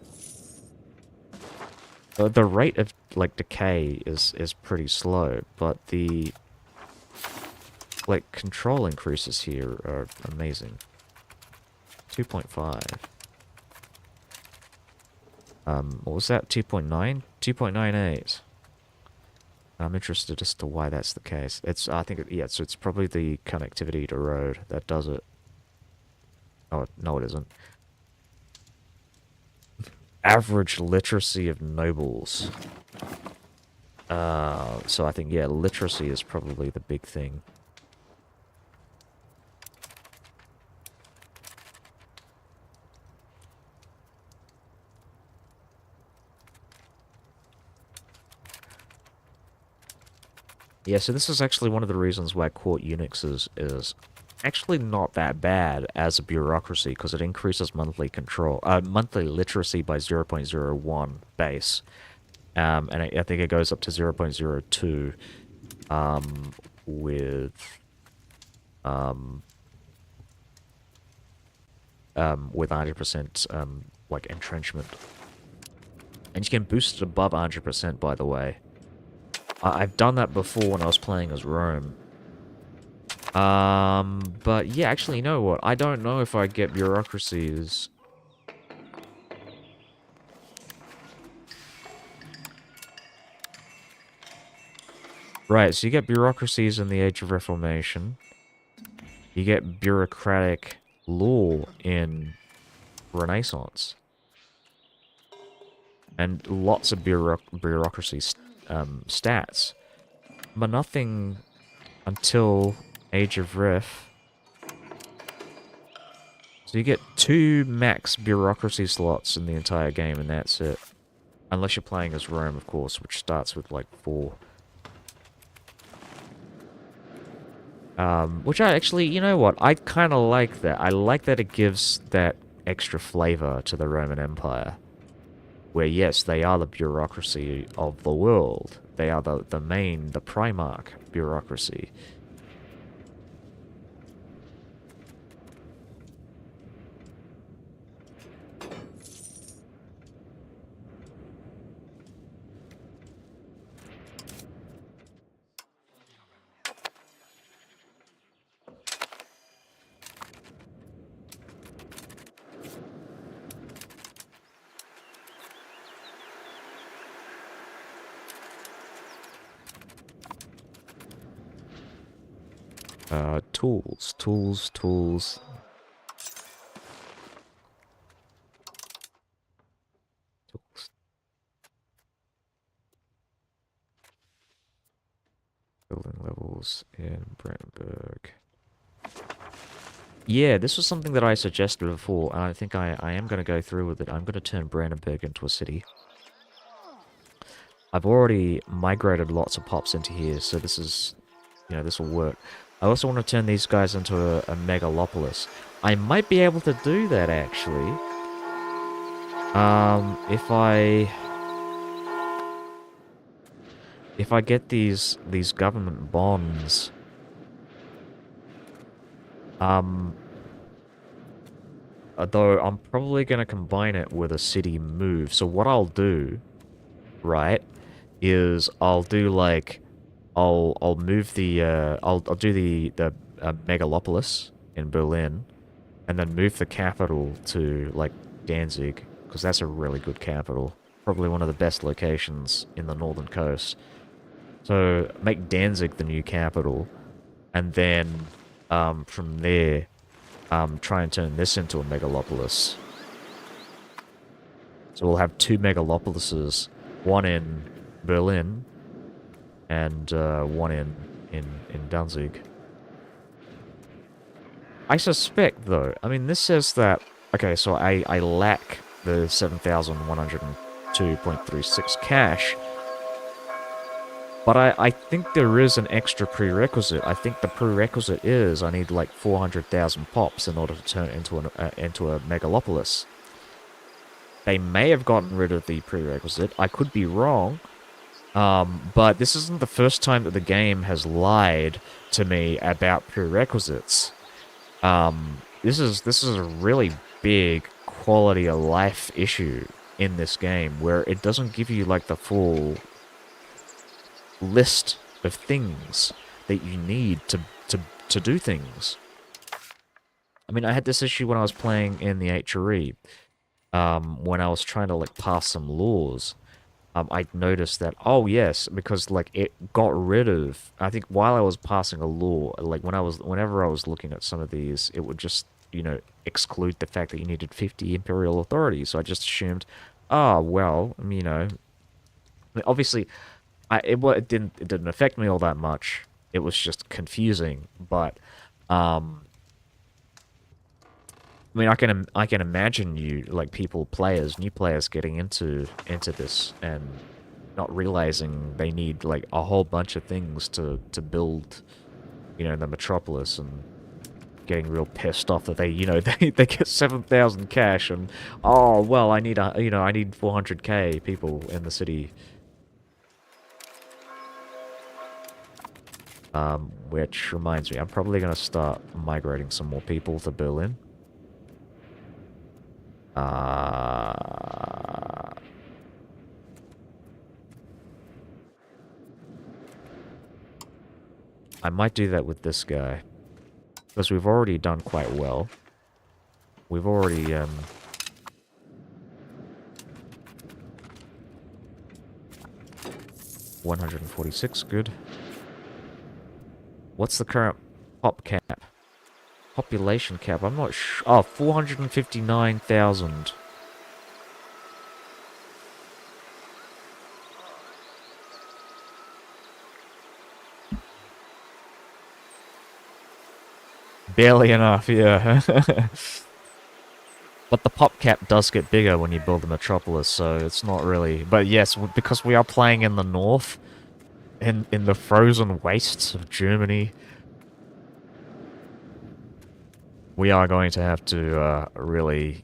The rate of, like, decay is pretty slow, but the, like, control increases here are amazing. 2.5. What was that? 2.9? 2.98. I'm interested as to why that's the case. I think, yeah, so it's probably the connectivity to road that does it. Oh, no, it isn't. Average literacy of nobles. So I think, yeah, literacy is probably the big thing. Yeah, so this is actually one of the reasons why Court Unix is actually not that bad as a bureaucracy, because it increases monthly literacy by 0.01 base. And I think it goes up to 0.02 with with 100% like entrenchment. And you can boost it above 100%, by the way. I've done that before when I was playing as Rome. But yeah, actually, you know what? I don't know if I get bureaucracies. Right, so you get bureaucracies in the Age of Reformation. You get bureaucratic law in Renaissance. And lots of bureaucracy stats. But nothing until Age of Ref. So you get 2 max bureaucracy slots in the entire game, and that's it. Unless you're playing as Rome, of course, which starts with like 4. Which I actually, you know what, I kind of like that. I like that it gives that extra flavor to the Roman Empire. Where, yes, they are the bureaucracy of the world. They are the Primarch bureaucracy. Tools, tools, tools. Tools. Building levels in Brandenburg. Yeah, this was something that I suggested before, and I think I am going to go through with it. I'm going to turn Brandenburg into a city. I've already migrated lots of pops into here, so this is, this will work. I also want to turn these guys into a megalopolis. I might be able to do that, actually. If I get these government bonds, um, though I'm probably going to combine it with a city move. So what I'll do, right, is I'll do like I'll move the I'll do the megalopolis in Berlin, and then move the capital to like Danzig, because that's a really good capital, probably one of the best locations in the northern coast. So make Danzig the new capital, and then from there try and turn this into a megalopolis. So we'll have two megalopolises, one in Berlin and one in Danzig. I suspect, though, I mean, this says that, okay, so I lack the 7,102.36 cash, but I think there is an extra prerequisite. I think the prerequisite is I need like 400,000 pops in order to turn it into a megalopolis. They may have gotten rid of the prerequisite. I could be wrong. But this isn't the first time that the game has lied to me about prerequisites. This is a really big quality of life issue in this game where it doesn't give you like the full list of things that you need to do things. I mean, I had this issue when I was playing in the HRE, when I was trying to like pass some laws. I noticed that, oh yes, because like it got rid of, I think while I was passing a law, like whenever I was looking at some of these, it would just, exclude the fact that you needed 50 imperial authority. So I just assumed, oh, well, I mean, obviously, it didn't affect me all that much. It was just confusing, but, I mean, I can imagine you like new players getting into this and not realizing they need like a whole bunch of things to build, the metropolis, and getting real pissed off that they get 7,000 cash and, oh well, I need 400k people in the city. Which reminds me, I'm probably gonna start migrating some more people to Berlin. I might do that with this guy, because we've already done quite well. We've already, 146, good. What's the current pop cap? Population cap, I'm not sure. Oh, 459,000. Barely enough, yeah. But the pop cap does get bigger when you build a metropolis, so it's not really... But yes, because we are playing in the north, in the frozen wastes of Germany, we are going to have to, really,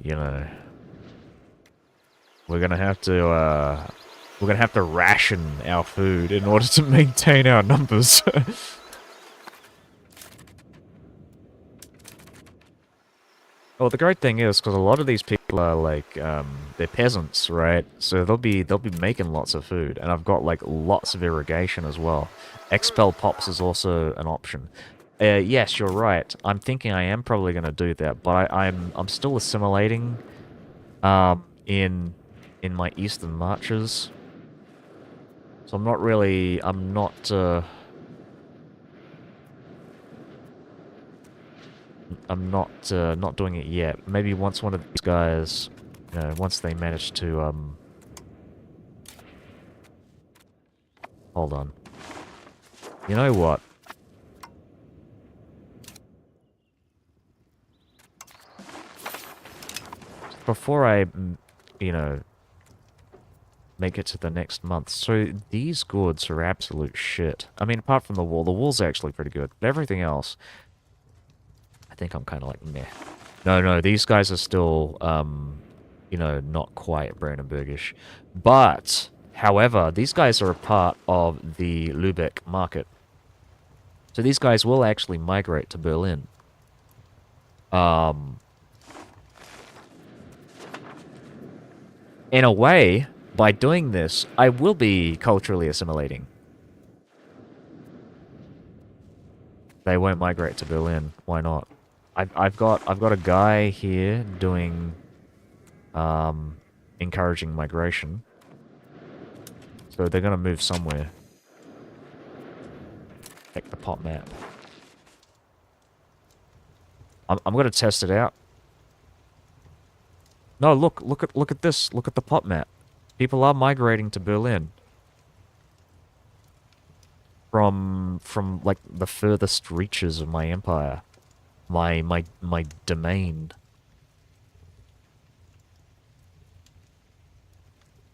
we're gonna have to ration our food in order to maintain our numbers. Well, the great thing is, because a lot of these people are like, they're peasants, right? So they'll be making lots of food, and I've got like lots of irrigation as well. Expel pops is also an option. Yes, you're right. I'm thinking I am probably going to do that, but I'm still assimilating, in my eastern marches. So I'm not doing it yet. Maybe once one of these guys, once they manage to, hold on. You know what? before I, you know, make it to the next month. So these goods are absolute shit. I mean, apart from the wall. The wall's actually pretty good. But everything else, I think I'm kind of like, meh. No, these guys are still, you know, not quite Brandenburgish. But, however, these guys are a part of the Lübeck market. So these guys will actually migrate to Berlin. In a way, by doing this, I will be culturally assimilating. They won't migrate to Berlin. Why not? I've got a guy here doing encouraging migration. So they're gonna move somewhere. Check the pot map. I'm gonna test it out. No, look at this. Look at the pot map. People are migrating to Berlin. From like the furthest reaches of my empire. My domain.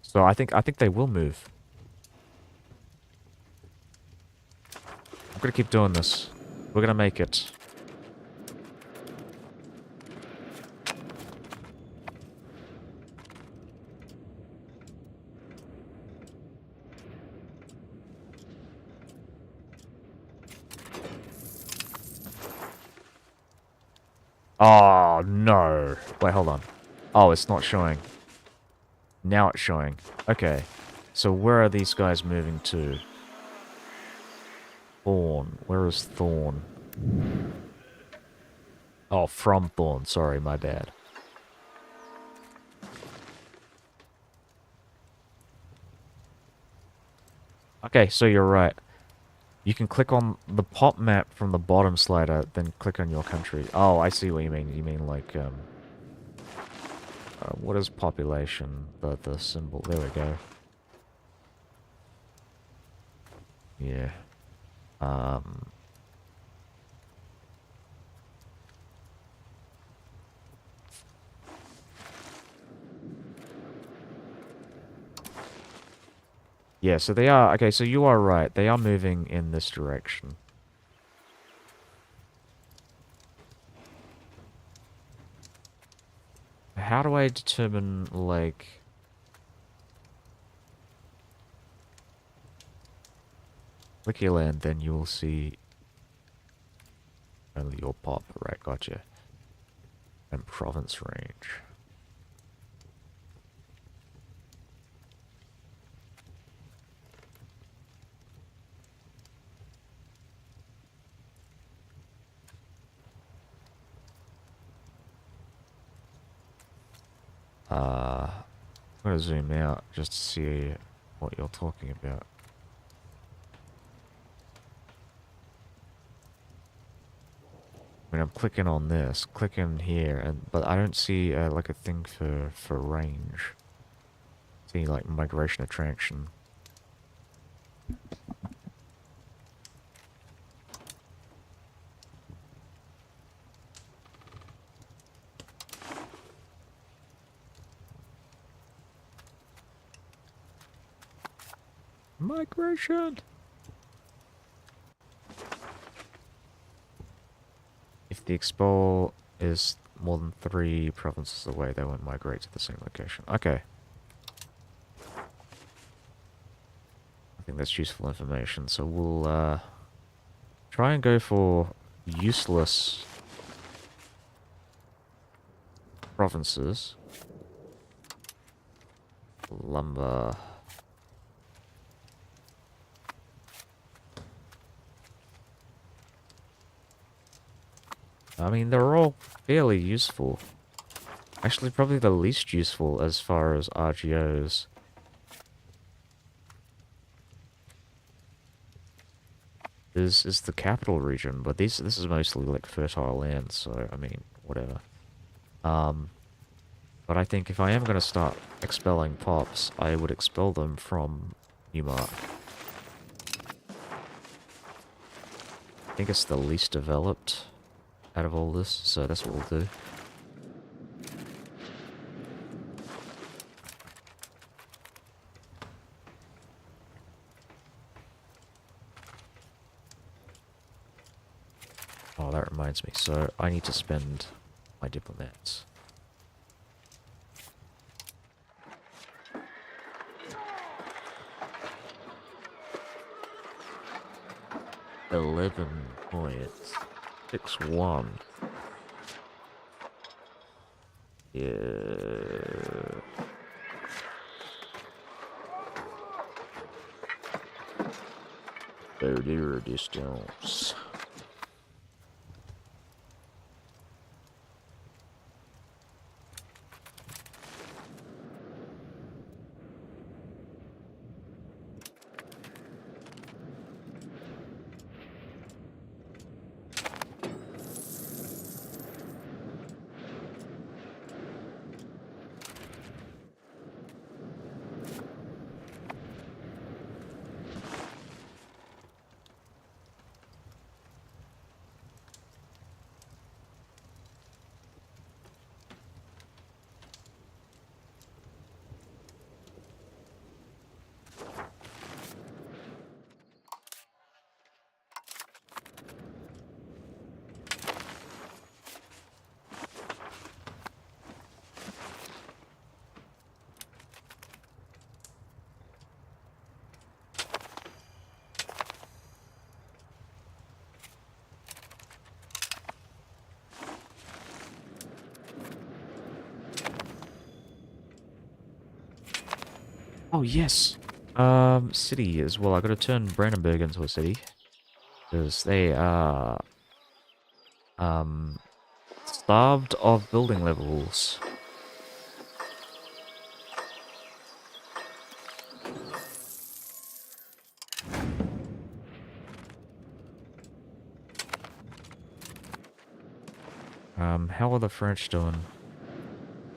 So I think they will move. I'm gonna keep doing this. We're gonna make it. Oh, no. Wait, hold on. Oh, it's not showing. Now it's showing. Okay. So where are these guys moving to? Thorn. Where is Thorn? Oh, from Thorn. Sorry, my bad. Okay, so you're right. You can click on the pop map from the bottom slider, then click on your country. Oh, I see what you mean. You mean like, what is population? The symbol. There we go. Yeah. Yeah, so they are... Okay, so you are right. They are moving in this direction. How do I determine, like... Click your land, then you will see... Only your pop. Right, gotcha. And province range. I'm gonna zoom out just to see what you're talking about. I mean, I'm clicking on this, clicking here, but I don't see like a thing for range. See like migration attraction. Migration! If the expel is more than 3 provinces away, they won't migrate to the same location. Okay. I think that's useful information, so we'll try and go for useless provinces. Lumber... I mean, they're all fairly useful. Actually, probably the least useful as far as RGOs. Is the capital region, but this is mostly like fertile land, so I mean, whatever. But I think if I am gonna start expelling pops, I would expel them from Newmark. I think it's the least developed out of all this, so that's what we'll do. Oh, that reminds me. So I need to spend my diplomats. $11.61. Yeah. Oh dear, distance. Oh, yes. City as well. I gotta turn Brandenburg into a city. Because they are, starved of building levels. How are the French doing?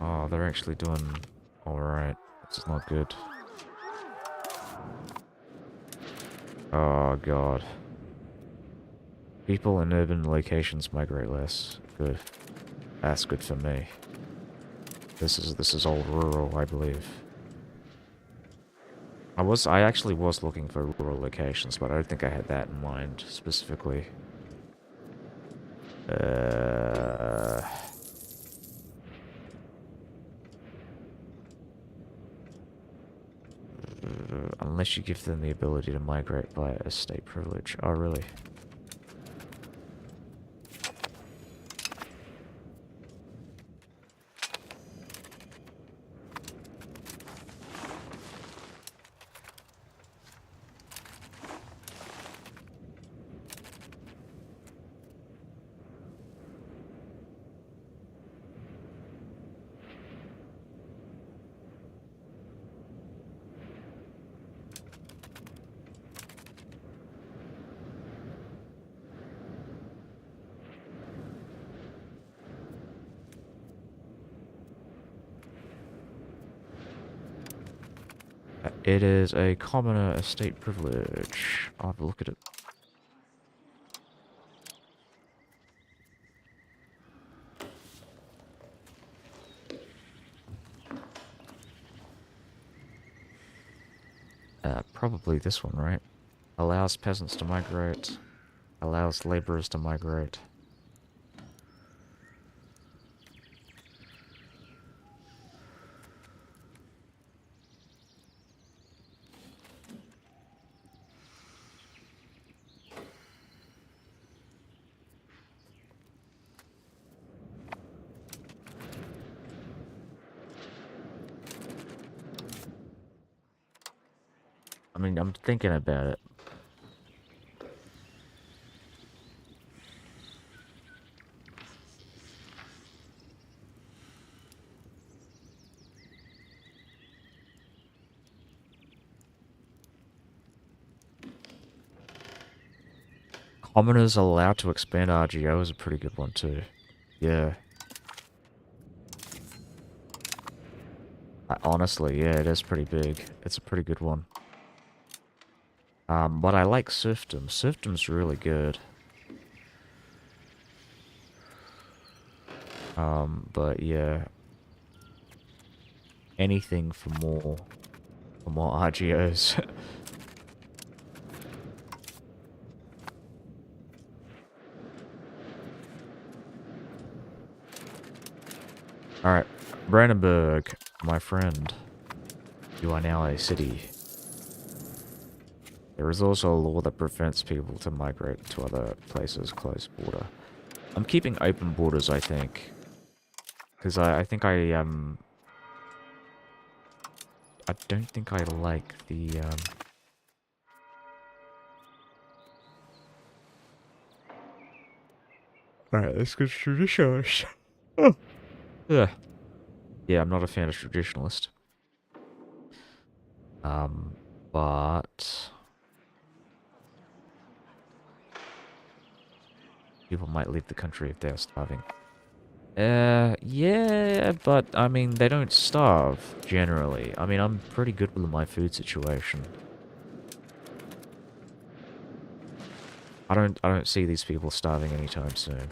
Oh, they're actually doing alright. This is not good. Oh, God. People in urban locations migrate less. Good. That's good for me. This is all rural, I believe. I actually was looking for rural locations, but I don't think I had that in mind specifically. Unless you give them the ability to migrate by estate privilege. Oh, really? It is a commoner estate privilege. I'll have a look at it. Probably this one, right? Allows peasants to migrate. Allows laborers to migrate. I mean, I'm thinking about it. Commoners allowed to expand RGO is a pretty good one too. Yeah. Honestly, yeah, it is pretty big. It's a pretty good one. But I like serfdom. Serfdom's really good. But yeah. Anything for more RGOs. Alright, Brandenburg, my friend. You are now a city. There is also a law that prevents people to migrate to other places close border. I'm keeping open borders, I think. Because I think I don't think I like the, Alright, let's go traditionalist. Oh. Yeah. Yeah, I'm not a fan of traditionalist. But people might leave the country if they're starving. Yeah, but I mean, they don't starve generally. I mean, I'm pretty good with my food situation. I don't see these people starving anytime soon.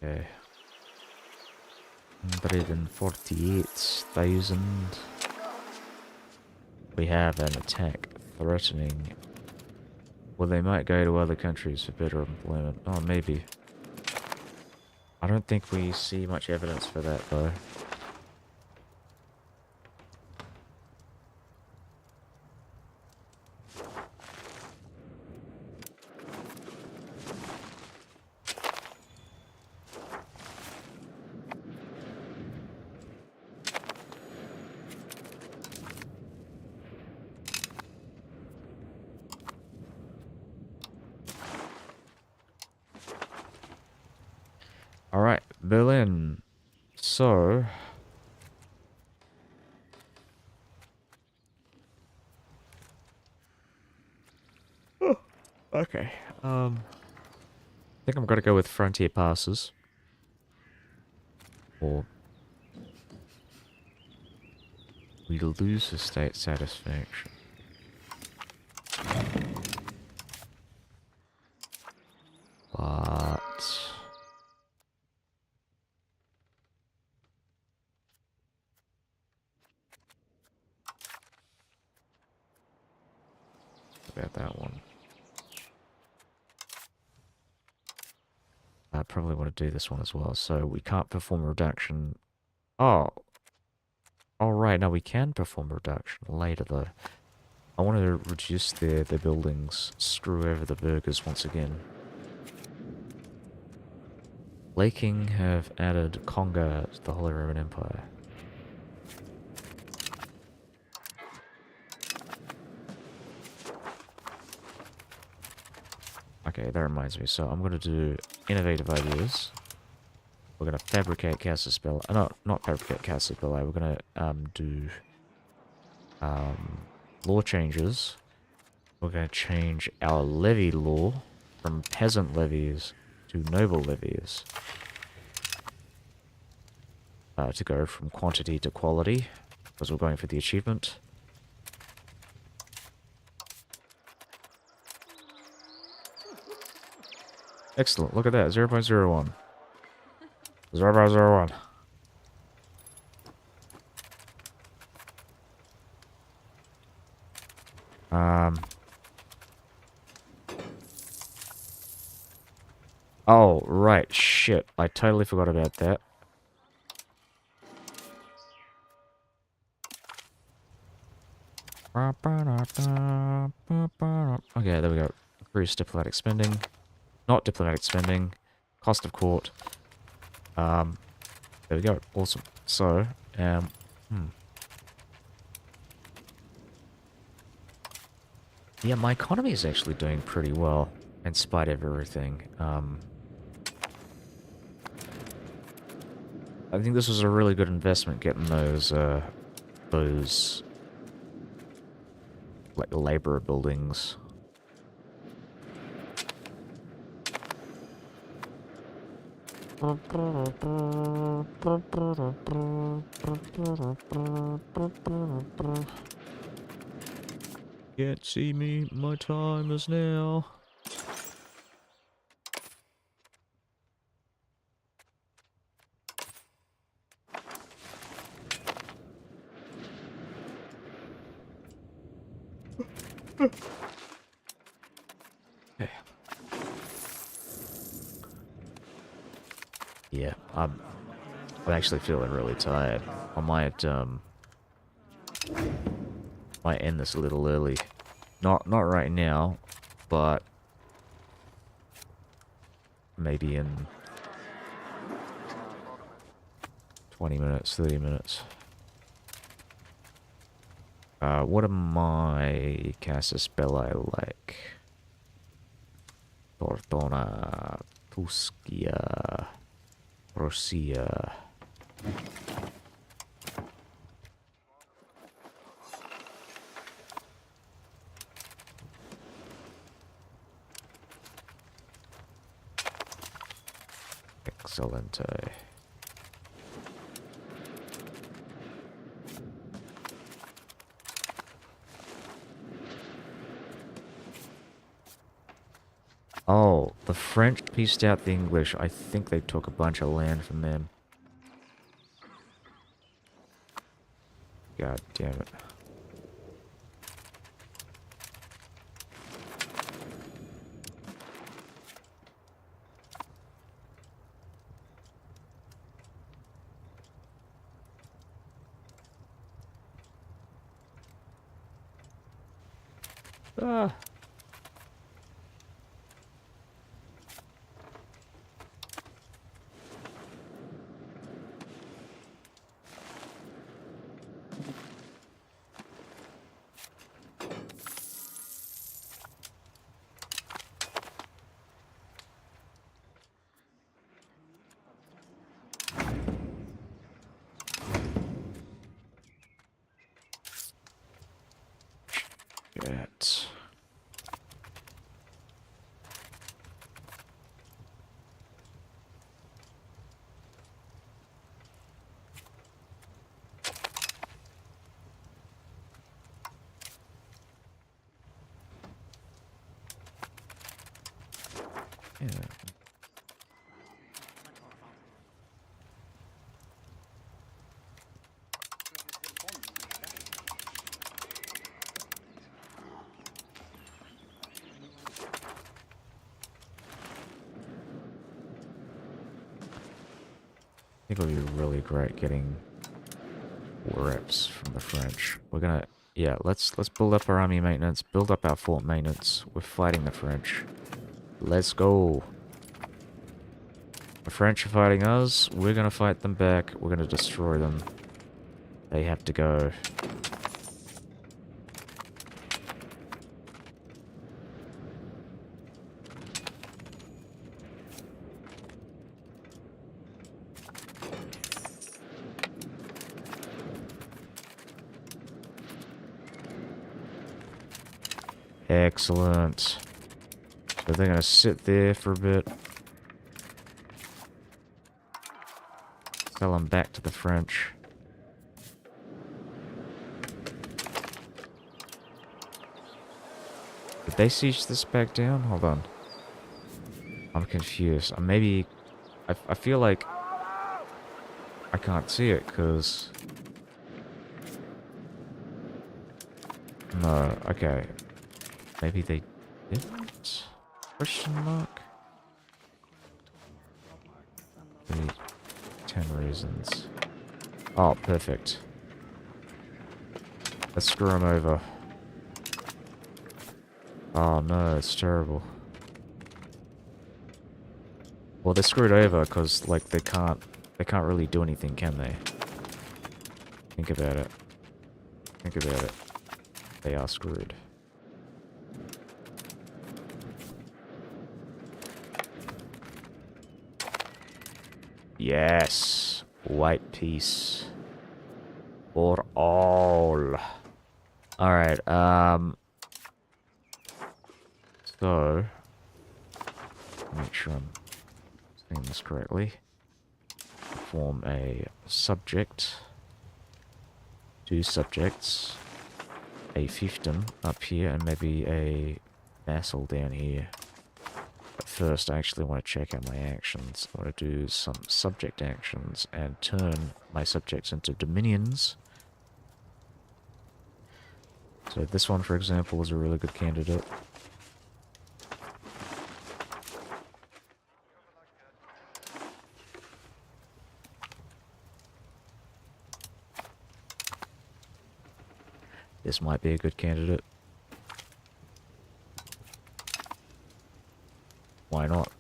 Okay. 148,000. We have an attack threatening. Well, they might go to other countries for better employment. Oh, maybe. I don't think we see much evidence for that, though. Alright, Berlin. So... Oh, okay. I think I'm gonna go with frontier passes. Or we lose the state satisfaction. But... about that one. I probably want to do this one as well. So we can't perform a reduction. Oh. Alright, now we can perform a reduction later though. I want to reduce their buildings. Screw over the burgers once again. Laking have added Conga to the Holy Roman Empire. Okay, that reminds me. So I'm going to do innovative ideas. We're going to fabricate Casus Belli. No, not fabricate Casus Belli. We're going to do law changes. We're going to change our levy law from peasant levies to noble levies. To go from quantity to quality, because we're going for the achievement. Excellent, look at that, 0.01. 0.01. Oh, right, shit. I totally forgot about that. Okay, there we go. Increase diplomatic spending. Not diplomatic spending. Cost of court. There we go. Awesome. So, yeah, my economy is actually doing pretty well, in spite of everything. I think this was a really good investment getting those, like, labor buildings. Can't see me, my time is now. Okay. Yeah, I'm actually feeling really tired. I might end this a little early. Not right now, but maybe in 20 minutes, 30 minutes. What am my Casus Belli like? Tortona, Tuscia, Rosia. Excelente. Oh, the French pieced out the English. I think they took a bunch of land from them. God damn it. Ah. Shit. Yeah. I think it would be really great getting reps from the French. We're gonna, yeah, let's build up our army maintenance, build up our fort maintenance. We're fighting the French. Let's go. The French are fighting us. We're gonna fight them back. We're gonna destroy them. They have to go. Excellent. So they're gonna sit there for a bit. Sell them back to the French. Did they siege this back down? Hold on. I'm confused. Maybe... I feel like... I can't see it, because... No, okay. Maybe they didn't? Question mark? Maybe 10 reasons. Oh, perfect. Let's screw them over. Oh no, it's terrible. Well, they're screwed over because, like, they can't really do anything, can they? Think about it. Think about it. They are screwed. Yes! White peace. For all. Alright, so... make sure I'm saying this correctly. Form a subject. 2 subjects. A fiefdom up here, and maybe a vassal down here. But first, I actually want to check out my actions. I want to do some subject actions and turn my subjects into dominions. So this one, for example, is a really good candidate. This might be a good candidate. Why not?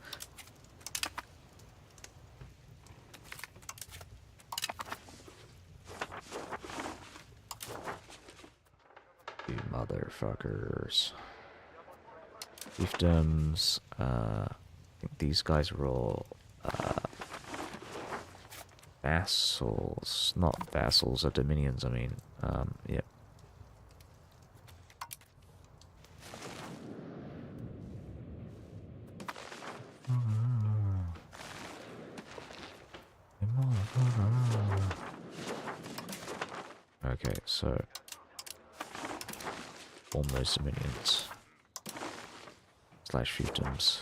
You motherfuckers. Fiefdoms, I think these guys are all, vassals. Not vassals, or dominions, I mean. Yeah. Okay, so form those dominions slash fiefdoms.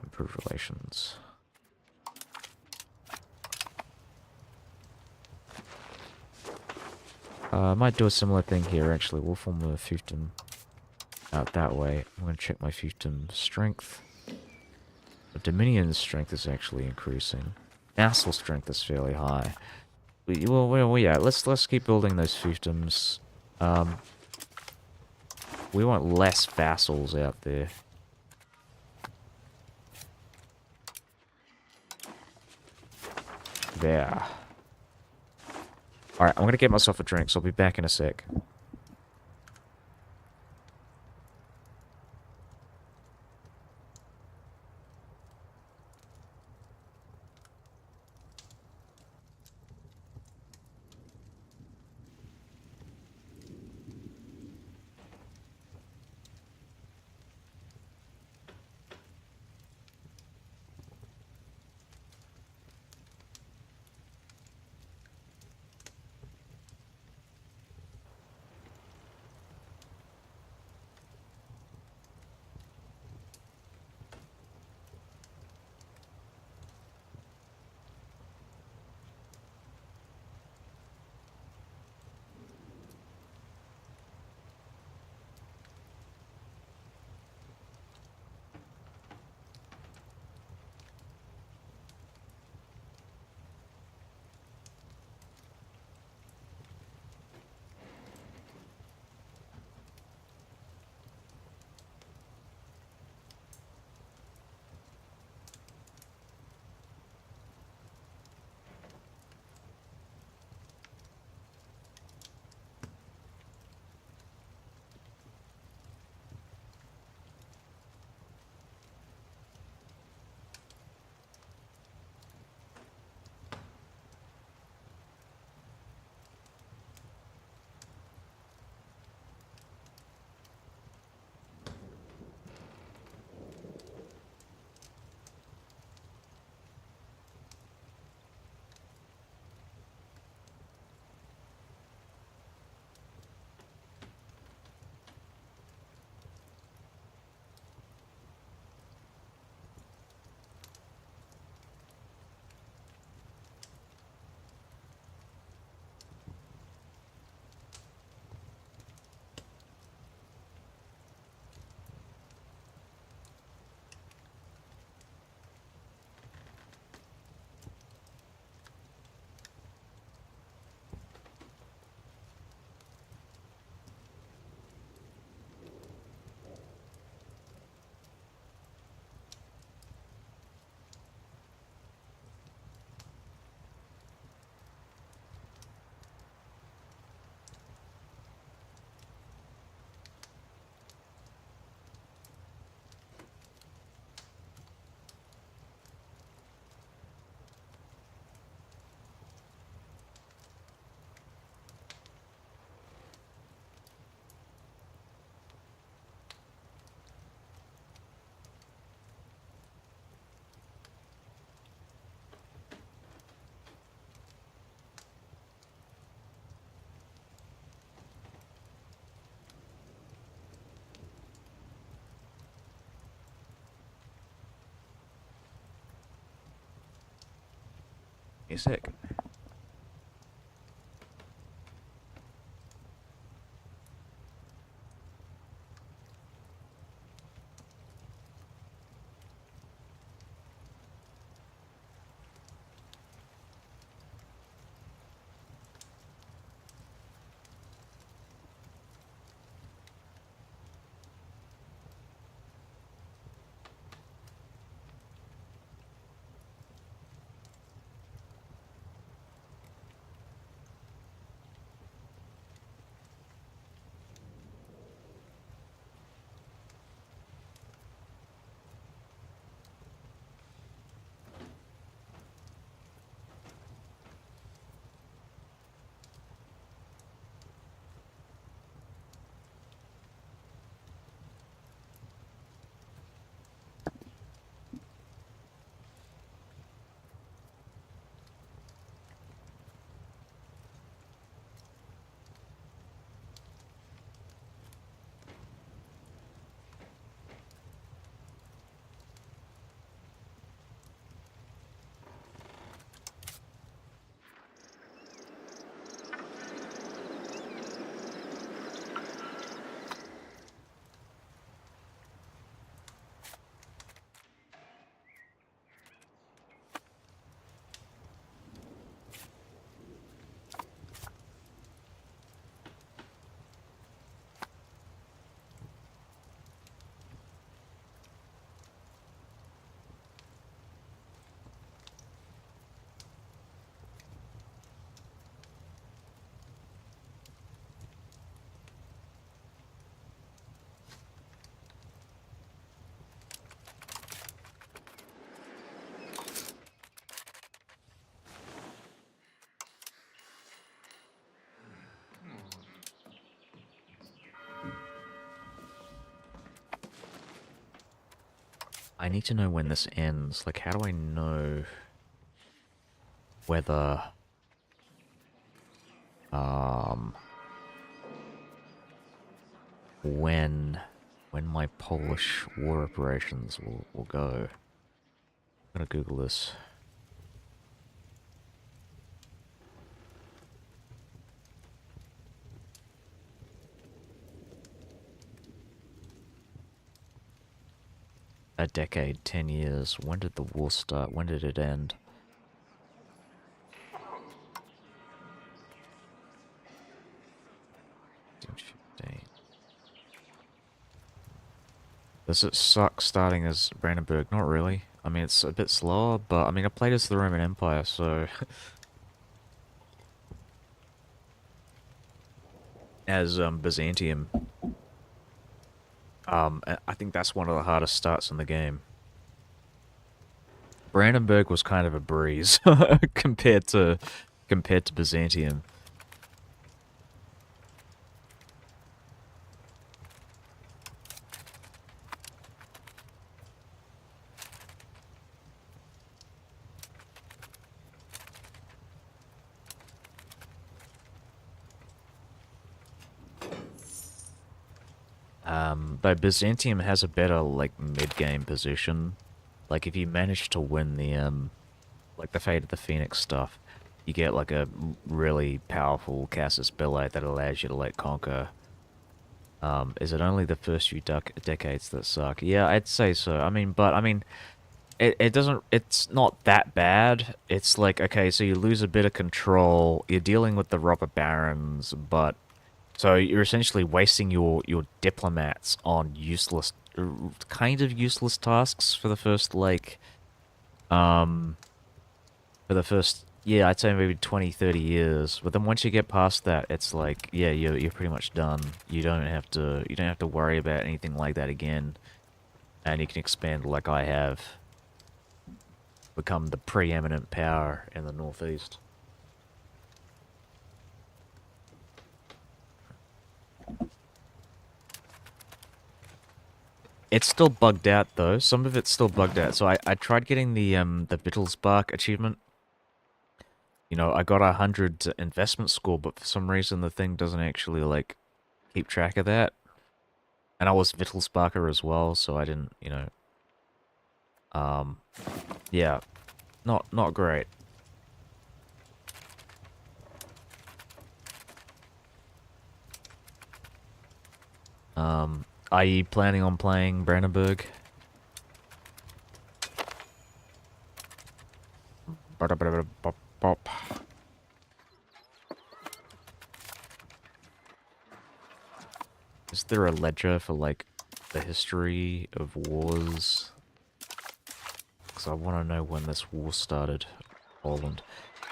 Improve relations. I might do a similar thing here, actually. We'll form a fiefdom out that way. I'm going to check my fiefdom strength. The Dominion strength is actually increasing. Vassal strength is fairly high. Well, yeah, let's keep building those fiefdoms. We want less vassals out there. There. Alright, I'm gonna get myself a drink, so I'll be back in a sec. Music. I need to know when this ends. Like, how do I know whether, um, when, when my Polish war operations will go? I'm gonna Google this. A decade, 10 years. When did the war start? When did it end? 15. Does it suck starting as Brandenburg? Not really. I mean, it's a bit slower, but I mean, I played as the Roman Empire, so as Byzantium. I think that's one of the hardest starts in the game. Brandenburg was kind of a breeze compared to Byzantium. Though Byzantium has a better like mid-game position. Like if you manage to win the like the Fate of the Phoenix stuff, you get like a really powerful Casus Belli that allows you to like conquer. Is it only the first few decades that suck? Yeah, I'd say so. I mean, but I mean, it doesn't. It's not that bad. It's like okay, so you lose a bit of control. You're dealing with the robber barons, but so you're essentially wasting your diplomats on useless, kind of useless tasks for the first like um for the first, yeah, I'd say maybe 20, 30 years. But then once you get past that, it's like, yeah, you're pretty much done. You don't have to worry about anything like that again. And you can expand like I have. Become the preeminent power in the Northeast. It's still bugged out though. Some of it's still bugged out. So I tried getting the Wittelsback achievement. You know, I got 100 investment score, but for some reason the thing doesn't actually like keep track of that. And I was Wittelsbacher as well, so I didn't, you know. Um, yeah, not great. Are you planning on playing Brandenburg? Is there a ledger for, like, the history of wars? Because I want to know when this war started. Poland.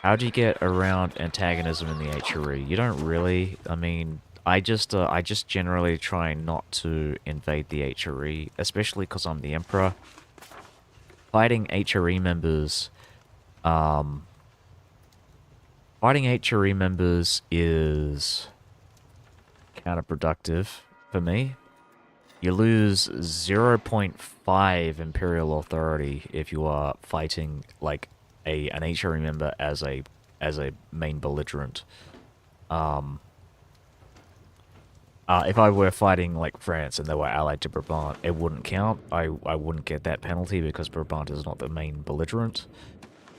How do you get around antagonism in the HRE? You don't really. I mean, I just generally try not to invade the HRE, especially because I'm the Emperor. Fighting HRE members, um, fighting HRE members is counterproductive for me. You lose 0.5 Imperial authority if you are fighting like an HRE member as a main belligerent. If I were fighting like France and they were allied to Brabant, it wouldn't count. I wouldn't get that penalty because Brabant is not the main belligerent.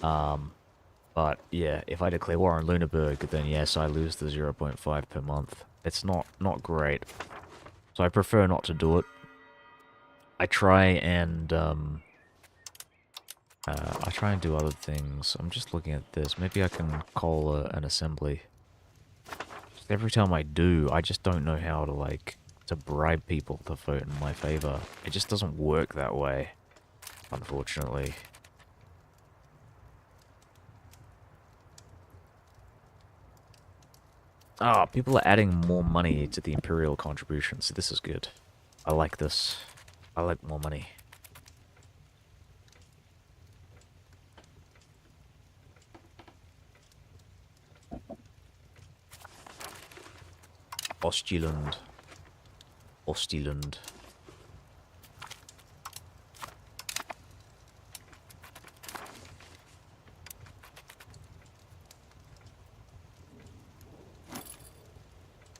But yeah, if I declare war on Lüneburg, then yes, I lose the 0.5 per month. It's not great. So I prefer not to do it. I try and do other things. I'm just looking at this. Maybe I can call an assembly. Just every time I do, I just don't know how to to bribe people to vote in my favor. It just doesn't work that way, unfortunately. Ah, people are adding more money to the Imperial contributions. This is good. I like this. I like more money. Ostjylland. Ostjylland.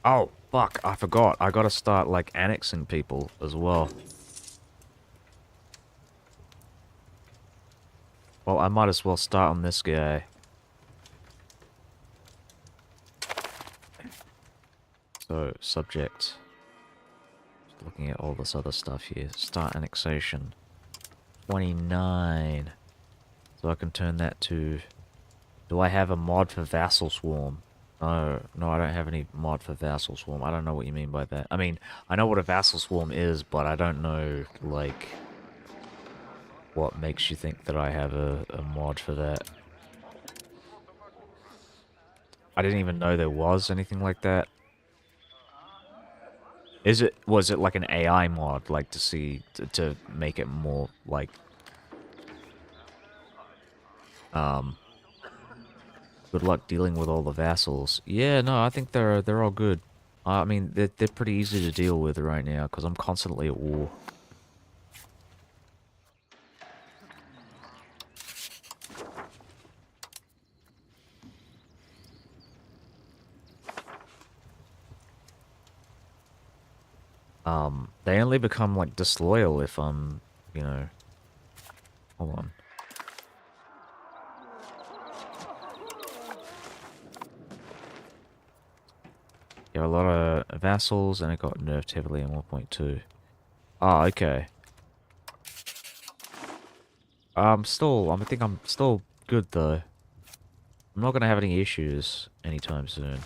Oh, fuck, I forgot. I gotta start, like, annexing people as well. Well, I might as well start on this guy. So, subject. Just looking at all this other stuff here. Start annexation. 29. So I can turn that to... Do I have a mod for Vassal Swarm? No, I don't have any mod for Vassal Swarm. I don't know what you mean by that. I mean, I know what a Vassal Swarm is, but I don't know, like, what makes you think that I have a mod for that. I didn't even know there was anything like that. Was it like an AI mod, like to see, to make it more, like, good luck dealing with all the vassals. Yeah, no, I think they're all good. I mean, they're pretty easy to deal with right now, because I'm constantly at war. They only become, like, disloyal if I'm, you know... Hold on. Yeah, a lot of vassals, and it got nerfed heavily in 1.2. Ah, okay. I think I'm still good, though. I'm not gonna have any issues anytime soon.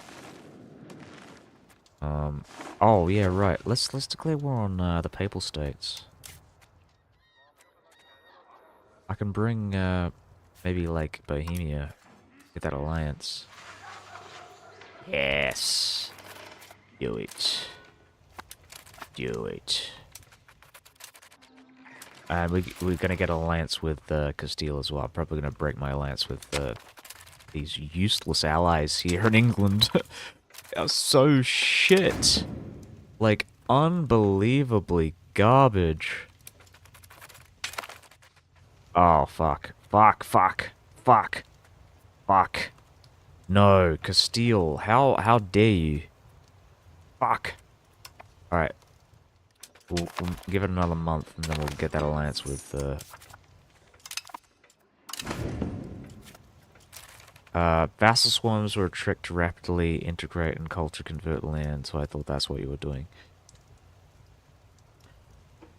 Oh, yeah, right. Let's declare war on, the Papal States. I can bring, maybe, like, Bohemia. Get that alliance. Yes. Do it. Do it. And we're gonna get an alliance with, Castile as well. I'm probably gonna break my alliance with, these useless allies here in England. They are so shit. Like, unbelievably garbage. Oh, fuck. Fuck, fuck, fuck, fuck. No, Castile, how dare you? Fuck. Alright. We'll give it another month, and then we'll get that alliance with, vassal swarms were a trick to rapidly integrate and culture convert land, so I thought that's what you were doing.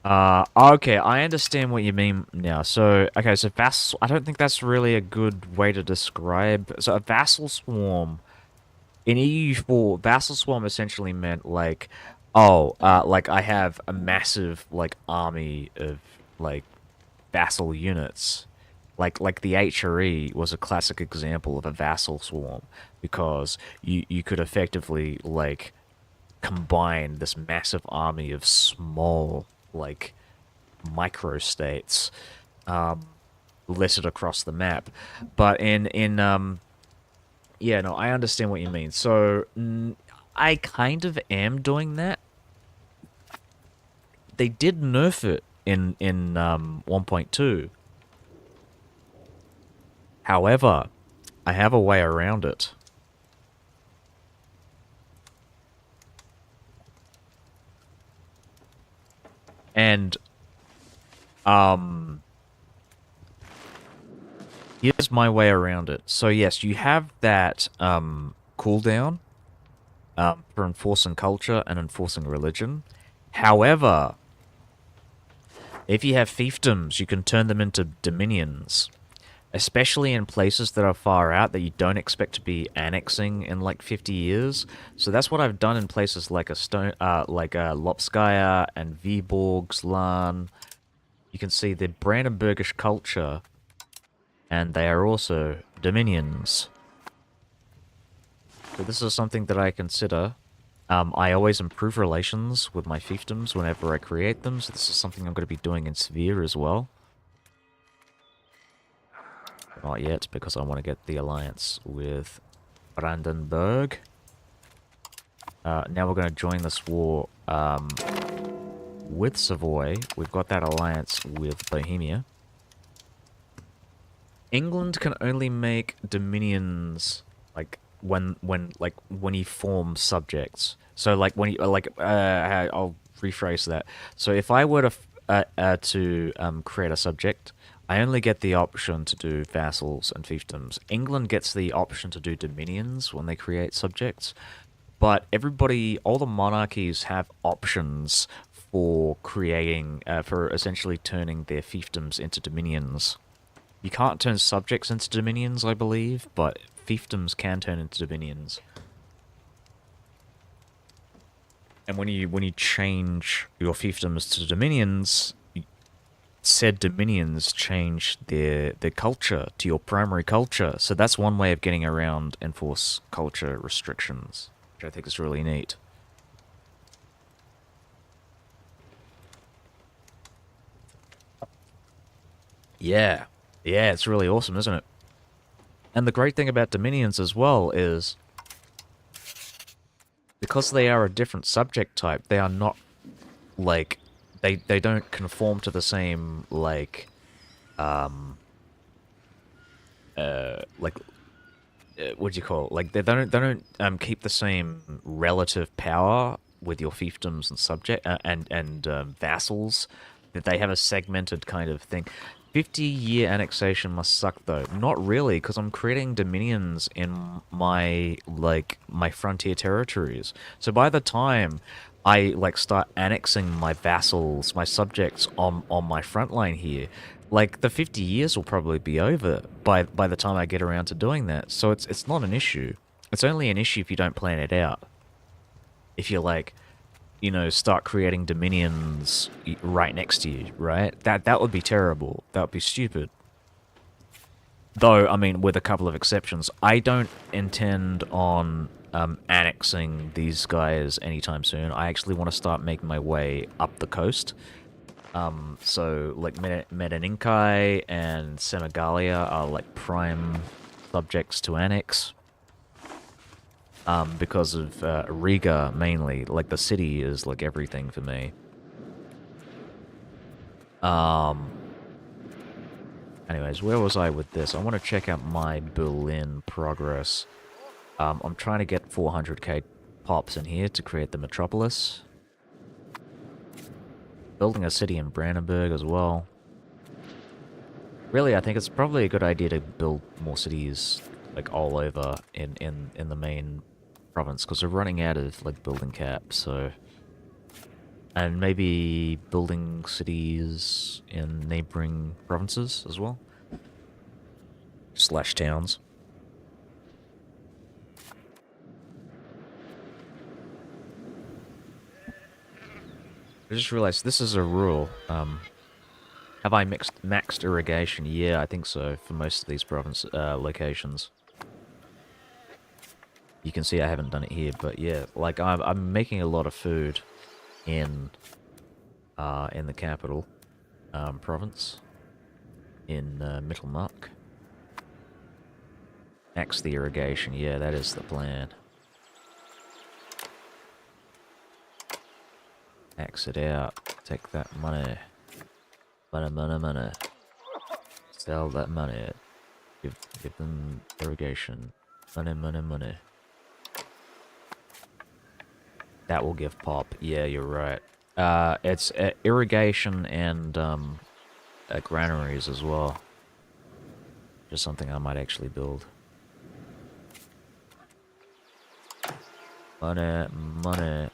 Okay, I understand what you mean now. So, okay, so vassal, I don't think that's really a good way to describe. So, a vassal swarm in EU4, vassal swarm essentially meant like, oh, like I have a massive like army of like vassal units. Like the HRE was a classic example of a vassal swarm because you could effectively like combine this massive army of small like microstates littered across the map. But in yeah, no, I understand what you mean. So I kind of am doing that. They did nerf it in 1.2. However, I have a way around it. And um here's my way around it. So yes, you have that cooldown for enforcing culture and enforcing religion. However, if you have fiefdoms, you can turn them into dominions, especially in places that are far out that you don't expect to be annexing in like 50 years. So that's what I've done in places like Lopskaya and Viborgslan. You can see the Brandenburgish culture, and they are also dominions. So this is something that I consider. I always improve relations with my fiefdoms whenever I create them, so this is something I'm going to be doing in Sphere as well. But not yet, because I want to get the alliance with Brandenburg. Now we're going to join this war with Savoy. We've got that alliance with Bohemia. England can only make dominions like when you form subjects. So like when you I'll rephrase that. So if I were to create a subject, I only get the option to do vassals and fiefdoms. England gets the option to do dominions when they create subjects, but all the monarchies have options for creating, for essentially turning their fiefdoms into dominions. You can't turn subjects into dominions, I believe, but fiefdoms can turn into dominions. And when you change your fiefdoms to dominions, said dominions change their culture to your primary culture. So that's one way of getting around enforce culture restrictions, which I think is really neat. Yeah. Yeah, it's really awesome, isn't it? And the great thing about dominions as well is because they are a different subject type, they are not like they don't conform to the same like what do you call it? Like they don't keep the same relative power with your fiefdoms and subject and vassals. That they have a segmented kind of thing. 50-year annexation must suck though. Not really, because I'm creating dominions in my frontier territories. So by the time I like start annexing my vassals, my subjects on my front line here, like the 50 years will probably be over by the time I get around to doing that. So it's not an issue. It's only an issue if you don't plan it out. If you're like, start creating dominions right next to you, right? That would be terrible. That would be stupid. Though, I mean, with a couple of exceptions, I don't intend on annexing these guys anytime soon. I actually want to start making my way up the coast. So, like, Medininkai and Semigalia are, like, prime subjects to annex. Because of Riga, mainly. Like, the city is, like, everything for me. Anyways, where was I with this? I want to check out my Berlin progress. I'm trying to get 400k pops in here to create the metropolis. Building a city in Brandenburg as well. Really, I think it's probably a good idea to build more cities, like, all over in the main province, because we're running out of, like, building cap, so And maybe building cities in neighboring provinces as well. Slash towns. I just realized this is a rule. Have I maxed irrigation? Yeah, I think so for most of these province locations. You can see I haven't done it here, but yeah, like I'm making a lot of food in the capital province in Mittelmark. Max the irrigation. Yeah, that is the plan. Max it out. Take that money. Money, money, money. Sell that money. Give them irrigation. Money, money, money. That will give pop. Yeah, you're right. It's irrigation and granaries as well. Just something I might actually build. Money, money,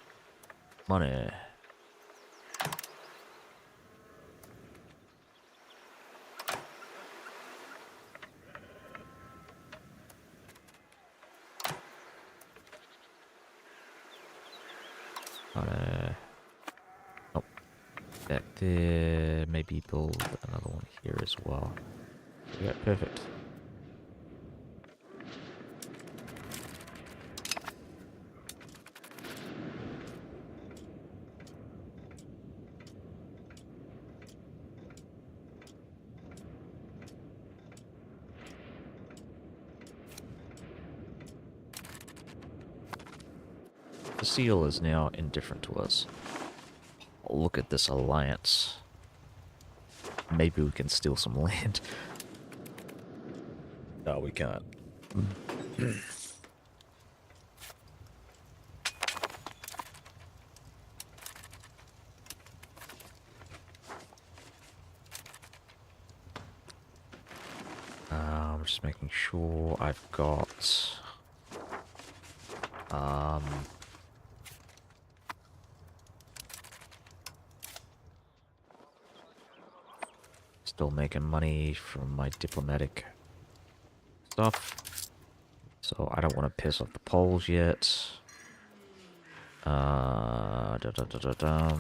money. Money. Oh, that there. Maybe build another one here as well. Yeah, perfect. The seal is now indifferent to us. Oh, look at this alliance. Maybe we can steal some land. No, we can't. I'm just making sure I've got... Still making money from my diplomatic stuff. So I don't want to piss off the Poles yet. Da, da, da, da, da.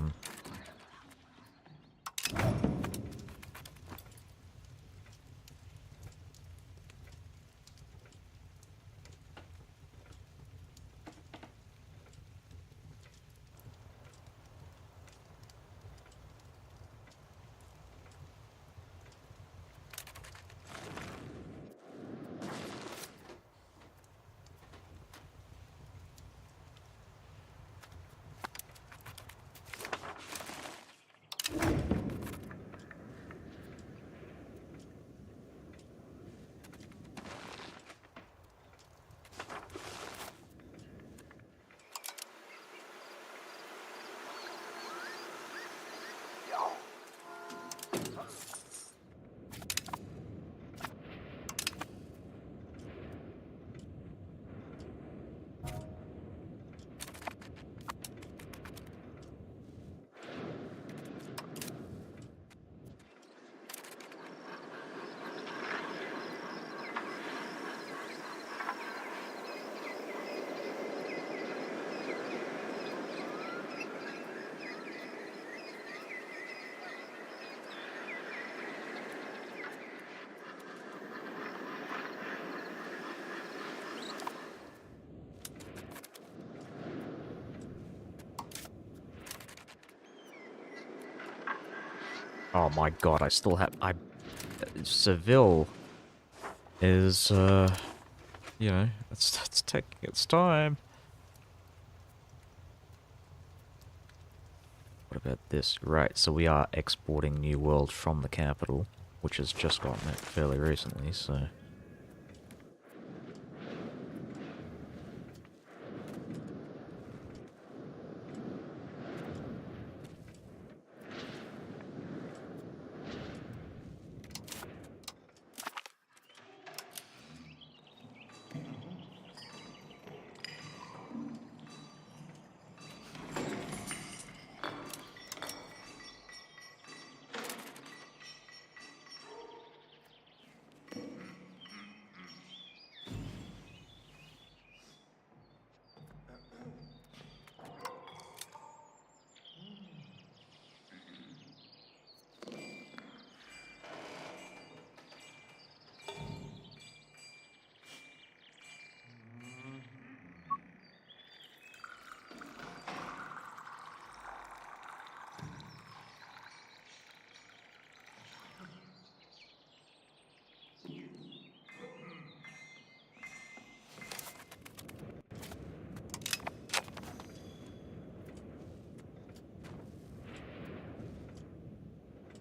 Oh my god, I still have... Seville is, you know, it's taking its time. What about this? Right, so we are exporting New World from the capital, which has just gotten it fairly recently, so...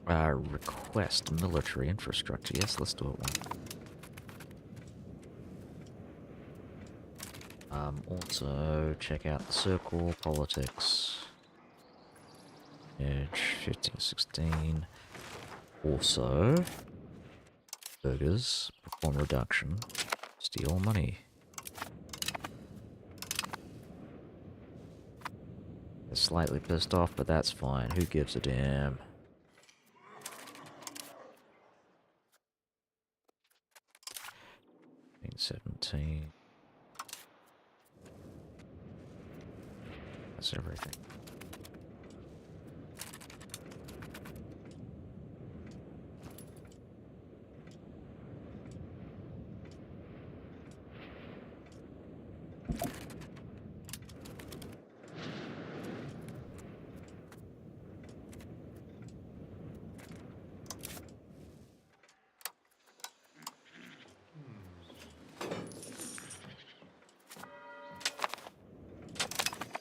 Request military infrastructure. Yes, let's do it one. Also, check out the circle, politics. Edge, 15, 16. Also, burgers, perform reduction, steal money. They're slightly pissed off, but that's fine. Who gives a damn? 17. That's everything.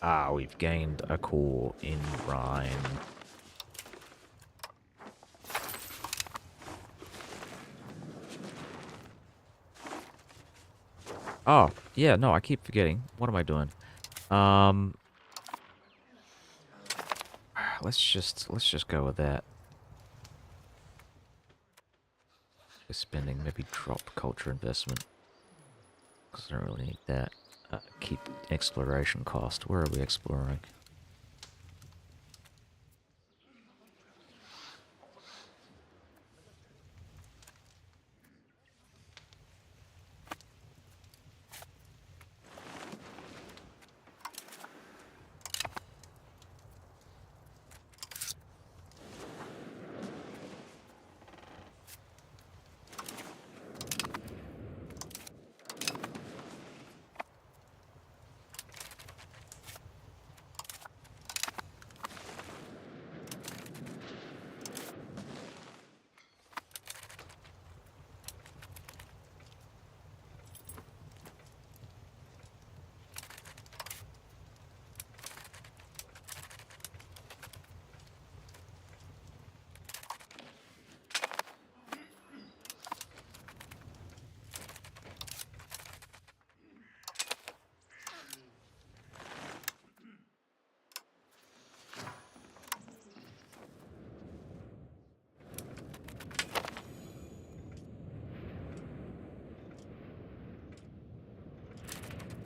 Ah, we've gained a core in Rhine. Oh, yeah, no, I keep forgetting. What am I doing? Let's just go with that. Spending, maybe drop culture investment. Because I don't really need that. Keep exploration cost. Where are we exploring?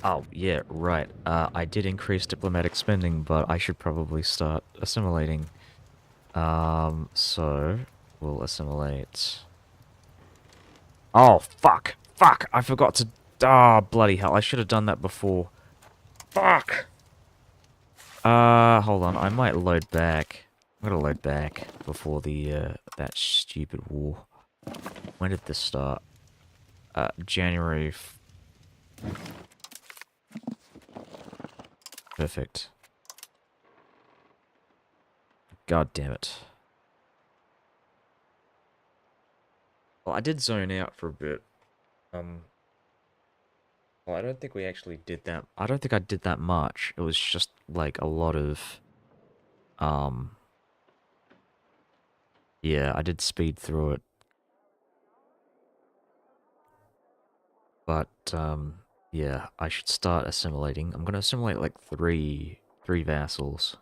Oh, yeah, right. I did increase diplomatic spending, but I should probably start assimilating. So we'll assimilate. Oh, fuck! Fuck! I forgot to. Ah, bloody hell! I should have done that before. Fuck! Hold on. I might load back. I'm gonna load back before the that stupid war. When did this start? January. Perfect. God damn it. Well, I did zone out for a bit. Well, I don't think we actually did that. I don't think I did that much. It was just like a lot of, um, yeah, I did speed through it. But, yeah, I should start assimilating. I'm gonna assimilate like three vassals.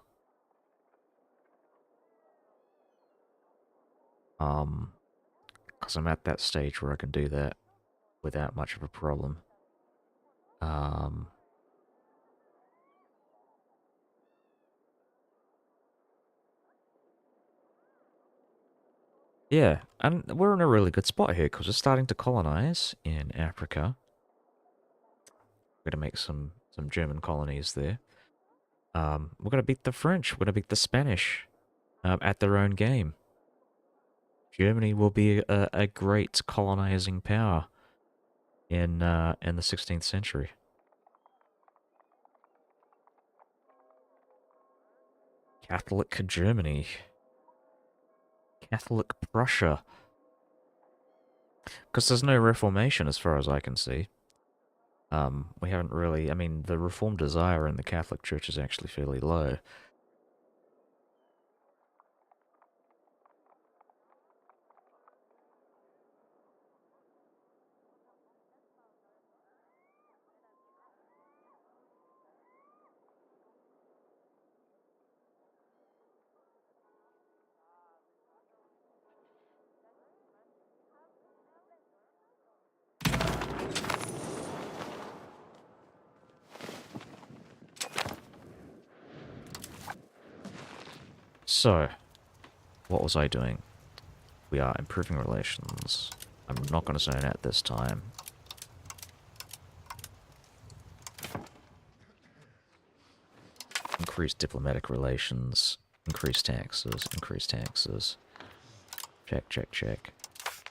Because I'm at that stage where I can do that without much of a problem. Um, yeah, and we're in a really good spot here because we're starting to colonize in Africa. We're gonna make some German colonies there. We're gonna beat the French. We're gonna beat the Spanish at their own game. Germany will be a great colonizing power in the 16th century. Catholic Germany, Catholic Prussia. Because there's no Reformation as far as I can see. We haven't really. I mean, the Reformed desire in the Catholic Church is actually fairly low. So, what was I doing? We are improving relations. I'm not going to zone out this time. Increase diplomatic relations. Increase taxes. Increase taxes. Check, check, check.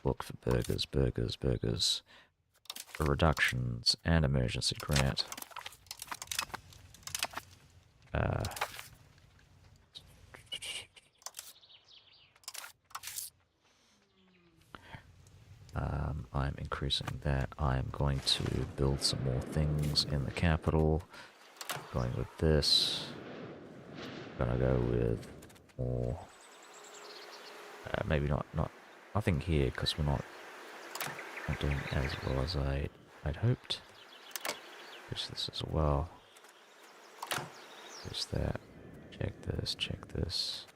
Look for burgers, burgers, burgers. For reductions and emergency grant. I'm increasing that. I'm going to build some more things in the capital. Going with this. Gonna go with more. Maybe nothing here because we're not doing as well as I'd hoped. Push this as well. Push that. Check this. Check this.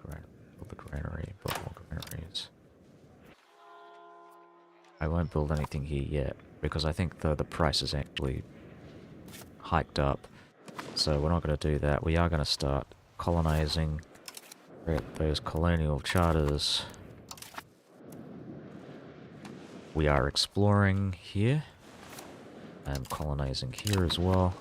Build the granary. Build more granaries. I won't build anything here yet because I think the price is actually hiked up. So we're not going to do that. We are going to start colonizing. Create those colonial charters. We are exploring here. I'm colonizing here as well.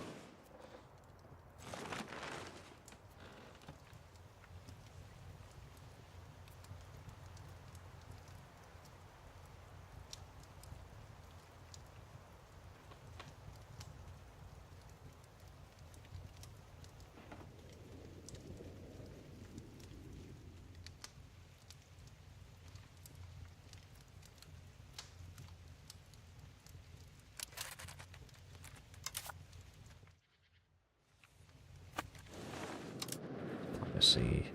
See,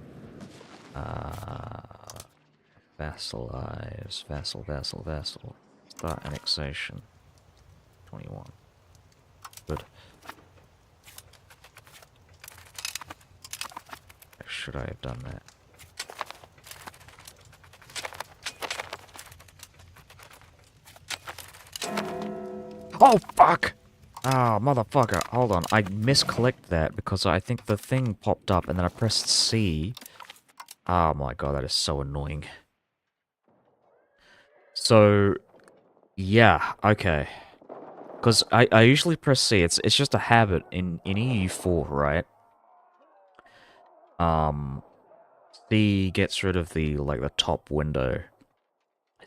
vassalize, vassal, start annexation, 21, good. Should I have done that? Oh, fuck! Ah, motherfucker. Hold on. I misclicked that because I think the thing popped up and then I pressed C. Oh my god, that is so annoying. So, yeah, okay. Because I usually press C. It's just a habit in EU4, right? C gets rid of the top window.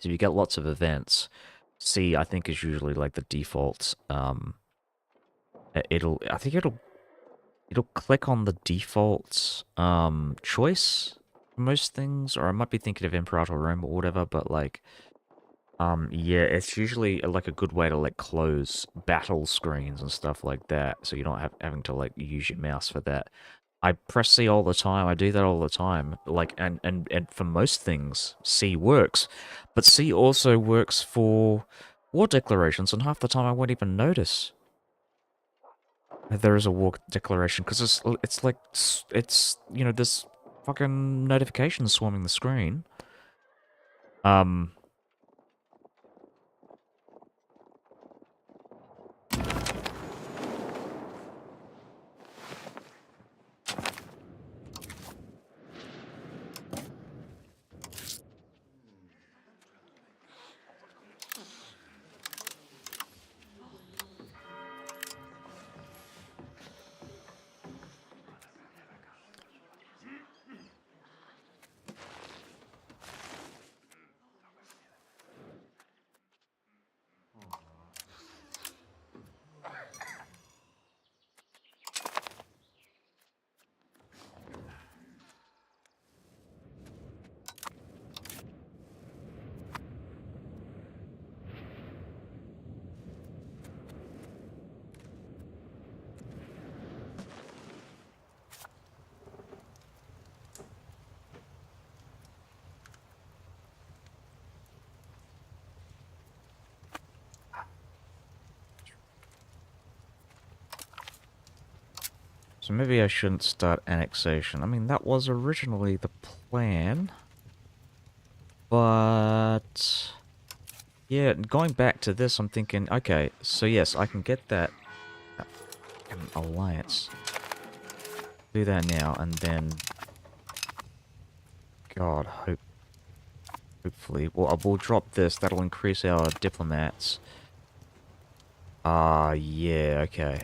So you get lots of events. C, I think, is usually like the default. I think it'll click on the default choice for most things, or I might be thinking of Imperator Rome or whatever, but like yeah, it's usually like a good way to like close battle screens and stuff like that, so you're not having to like use your mouse for that. I press C all the time. I do that all the time. Like and for most things, C works, but C also works for war declarations, and half the time I won't even notice there is a war declaration because it's like you know, this fucking notification swarming the screen. So maybe I shouldn't start annexation. I mean, that was originally the plan. But yeah, going back to this, I'm thinking, okay, so yes, I can get that alliance. Do that now, and then God, hopefully. Well, we'll drop this. That'll increase our diplomats. Yeah, okay.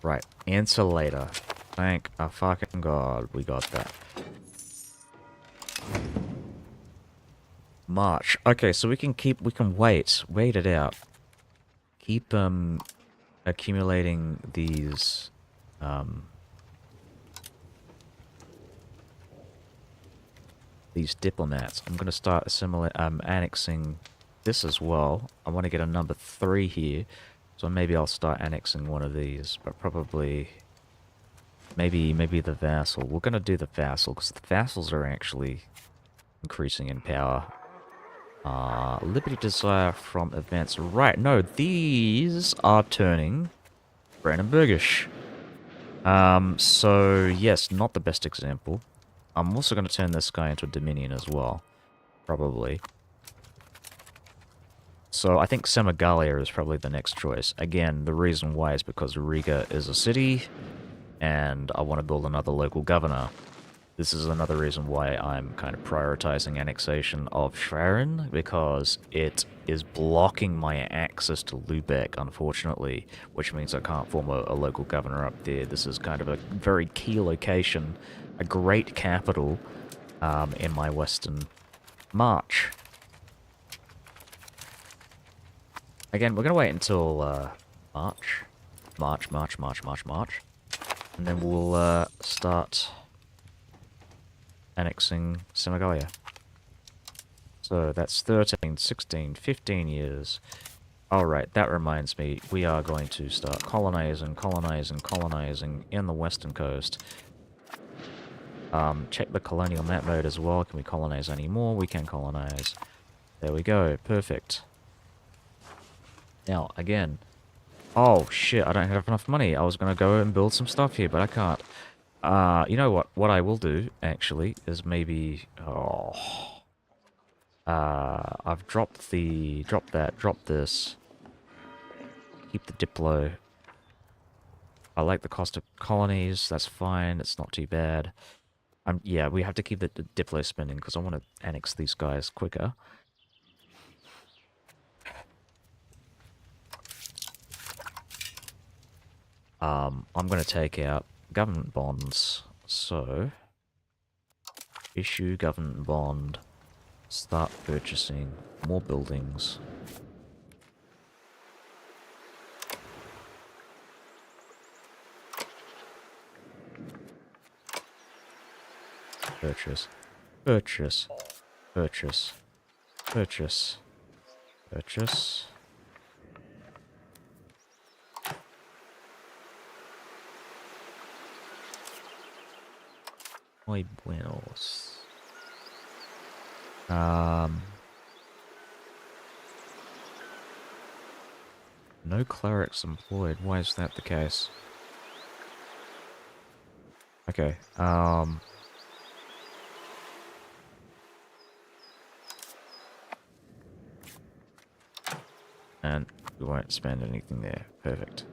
Right, answer later. Thank a fucking god we got that. March. Okay, so we can wait it out. Keep, accumulating these diplomats. I'm gonna start annexing this as well. I want to get a number 3 here, so maybe I'll start annexing one of these, but probably maybe the vassal. We're gonna do the vassal because the vassals are actually increasing in power. Liberty desire from events. Right, no, these are turning Brandenburgish. So yes, not the best example. I'm also going to turn this guy into a Dominion as well, probably. So I think Semigalia is probably the next choice. Again, the reason why is because Riga is a city, and I want to build another local governor. This is another reason why I'm kind of prioritizing annexation of Schwerin, because it is blocking my access to Lübeck, unfortunately, which means I can't form a local governor up there. This is kind of a very key location, a great capital in my western march. Again, we're going to wait until March. March. And then we'll start annexing Semigalia. So that's 13, 16, 15 years. Alright, that reminds me, we are going to start colonizing in the western coast. Check the colonial map mode as well. Can we colonize any more? We can colonize. There we go, perfect. Now, again... Oh, shit, I don't have enough money. I was gonna go and build some stuff here, but I can't. You know what? What I will do, actually, is maybe... Oh... I've dropped this. Keep the Diplo. I like the cost of colonies, that's fine, it's not too bad. Yeah, we have to keep the Diplo spending because I want to annex these guys quicker. I'm going to take out government bonds, so... Issue government bond. Start purchasing more buildings. Purchase. Purchase. Purchase. Purchase. Purchase. Muy buenos. No clerics employed. Why is that the case? Okay, and we won't spend anything there. Perfect.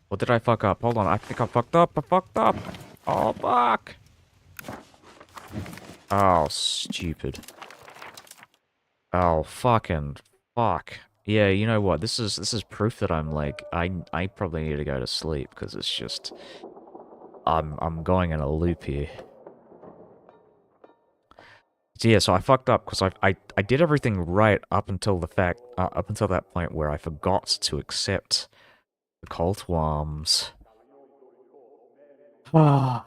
What did I fuck up? Hold on, I think I fucked up. Oh, fuck. Oh, stupid. Oh, fucking fuck. Yeah, you know what? This is proof that I'm like I probably need to go to sleep because it's just I'm going in a loop here. So yeah, so I fucked up because I did everything right up until up until that point where I forgot to accept the call to arms. Ah.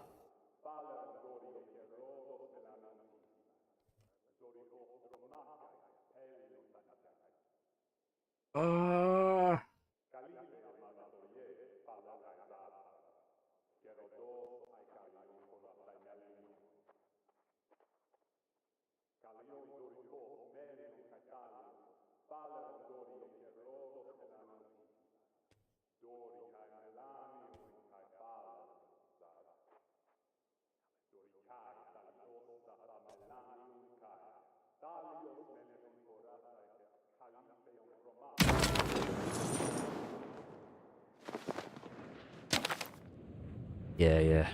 Yeah, yeah.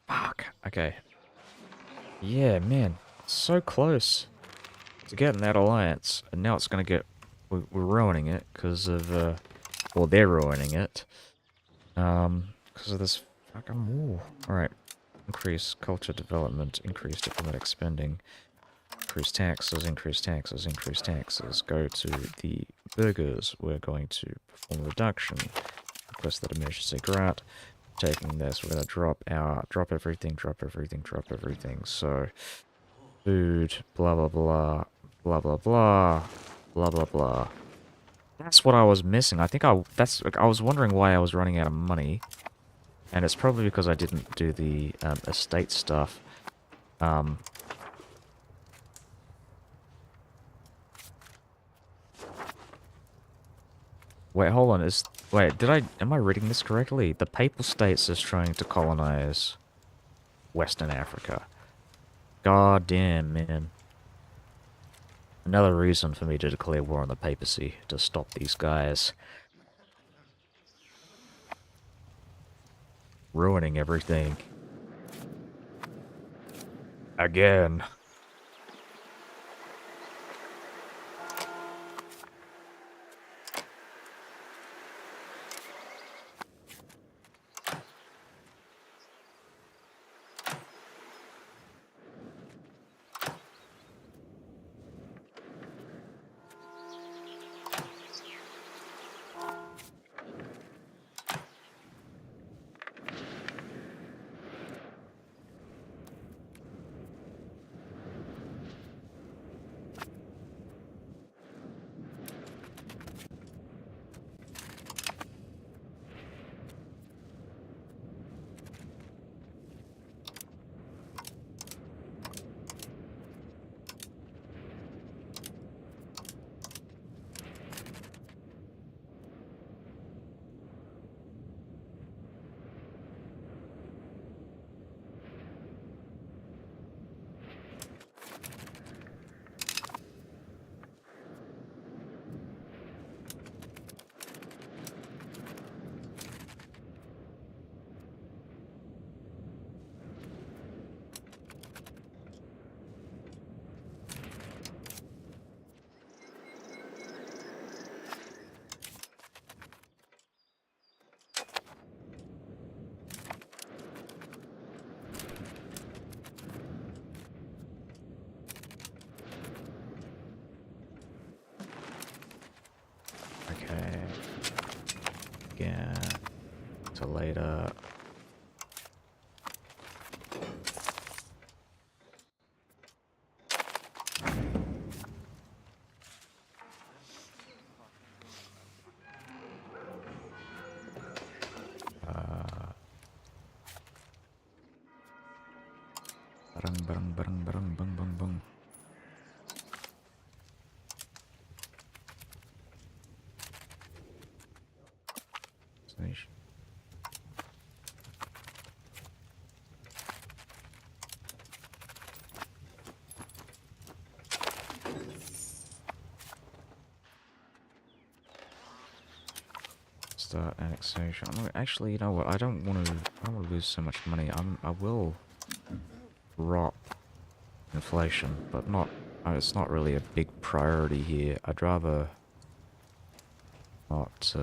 Fuck. Okay. Yeah, man. So close to getting that alliance. And now it's gonna get... We're ruining it because of, well, they're ruining it. Because of this fucking war. Alright. Increase culture development, increase diplomatic spending, increase taxes, increase taxes, increase taxes. Go to the burgers. We're going to perform a reduction. Request that emergency grant. Taking this, we're gonna drop everything, drop everything, drop everything. So, food, blah blah blah, blah blah blah, blah blah blah. That's what I was missing. I think I was wondering why I was running out of money, and it's probably because I didn't do the estate stuff. Um, Wait, hold on. Am I reading this correctly? The Papal States is trying to colonize Western Africa. God damn, man. Another reason for me to declare war on the papacy, to stop these guys ruining everything. Again. Okay. Yeah. Till later. Barang, barang, barang, barang, bang, bang, bang. Station. Start annexation. Actually, you know what? I don't want to lose so much money. I will drop inflation, but not. It's not really a big priority here. I'd rather not.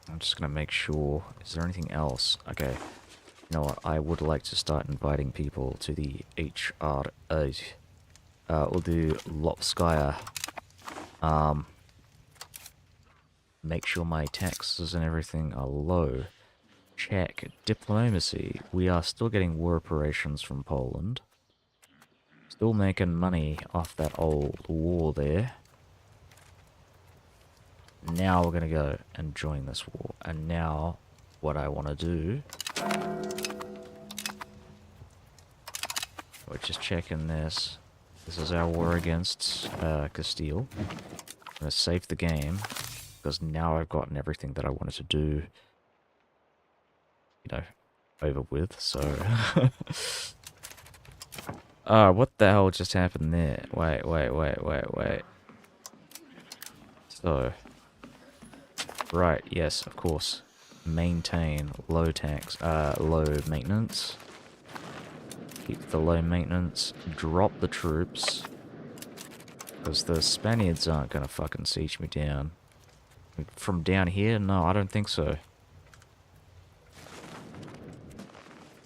I'm just gonna make sure. Is there anything else? Okay. You know what? I would like to start inviting people to the HRA. We'll do Lopskaya. Make sure my taxes and everything are low. Check diplomacy. We are still getting war reparations from Poland. Still making money off that old war there. Now we're gonna go and join this war. And now, what I want to do... We're just checking this. This is our war against Castile. I'm gonna save the game. Because now I've gotten everything that I wanted to do. You know, over with, so... what the hell just happened there? Wait. So... Right, yes, of course. Maintain low tax, low maintenance. Keep the low maintenance. Drop the troops. Because the Spaniards aren't gonna fucking siege me down. From down here? No, I don't think so.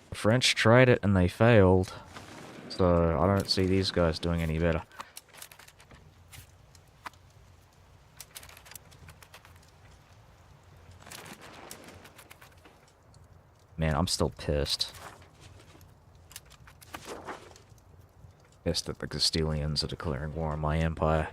The French tried it and they failed. So I don't see these guys doing any better. Man, I'm still pissed. Pissed that the Castilians are declaring war on my empire.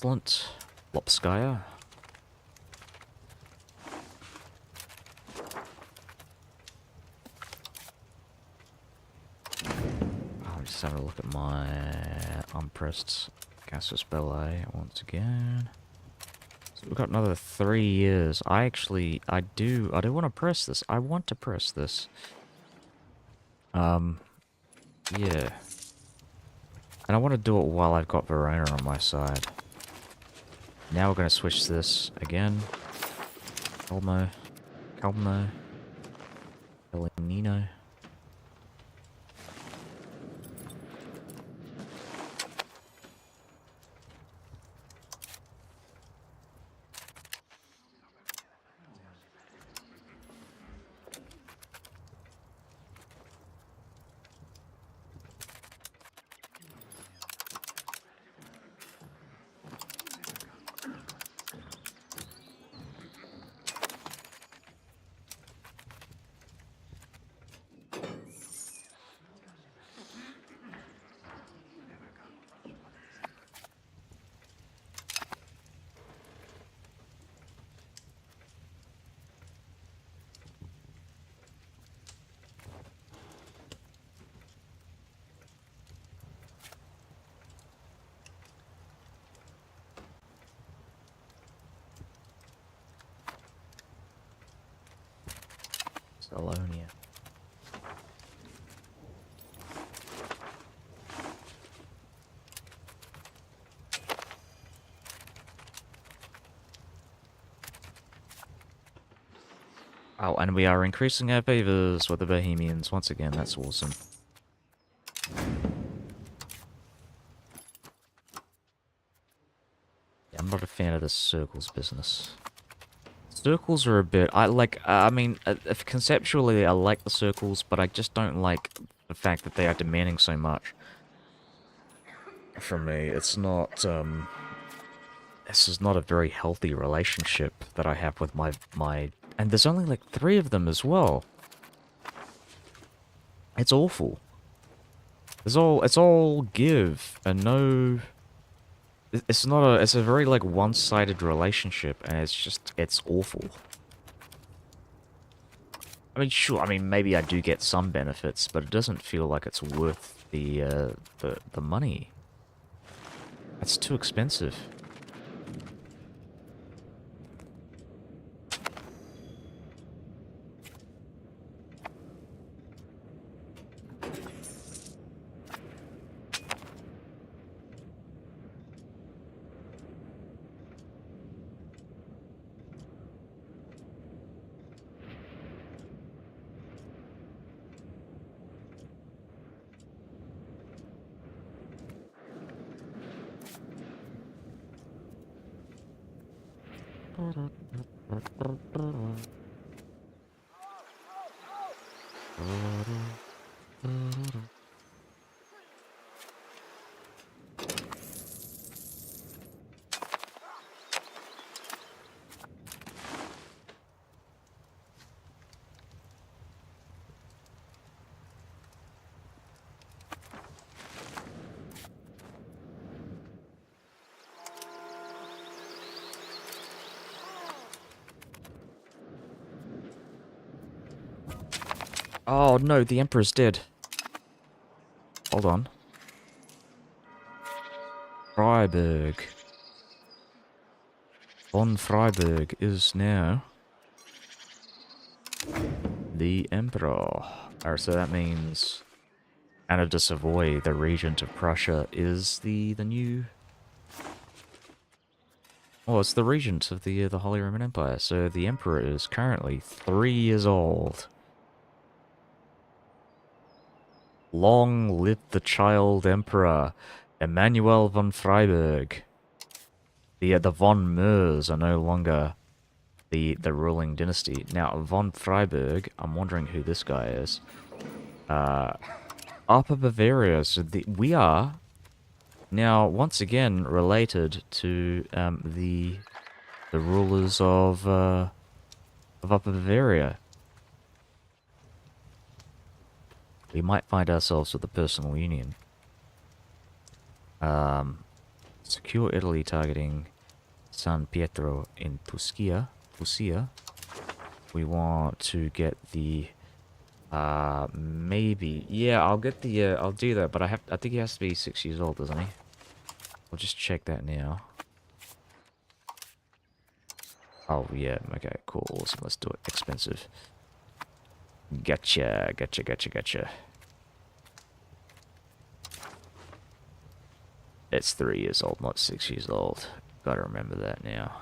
Excellent. Lopskaya. I'm just having a look at my unpressed Casus Belli once again. So we've got another 3 years. I do want to press this. I want to press this. Yeah. And I want to do it while I've got Verona on my side. Now we're going to switch this again. Calmo. Elenino. Salonia. Oh, and we are increasing our favors with the Bohemians once again. That's awesome. Yeah, I'm not a fan of this circles business. Circles are a bit... I mean, if conceptually I like the circles, but I just don't like the fact that they are demanding so much. From me, it's not, this is not a very healthy relationship that I have with my... And there's only like 3 of them as well. It's awful. It's all give and no... It's not a... It's a very, like, one-sided relationship, and it's awful. I mean, sure, I mean, maybe I do get some benefits, but it doesn't feel like it's worth the money. That's too expensive. Oh no, the Emperor's dead. Hold on. Freiburg. Von Freiburg is now the Emperor. So that means Anna de Savoy, the regent of Prussia, is the new... Oh, it's the regent of the Holy Roman Empire. So the Emperor is currently 3 years old. Long live the child Emperor, Emmanuel von Freiburg. The von Meurs are no longer the ruling dynasty. Now, von Freiburg, I'm wondering who this guy is. Upper Bavaria, so we are now once again related to the rulers of Upper Bavaria. We might find ourselves with a personal union. Secure Italy targeting San Pietro in Pusia. We want to get the maybe, yeah, I'll get the I'll do that, but I think he has to be 6 years old, doesn't he? I'll just check that now. Oh yeah, okay, cool, awesome, let's do it. Expensive. Gotcha. It's 3 years old, not 6 years old. Gotta remember that now.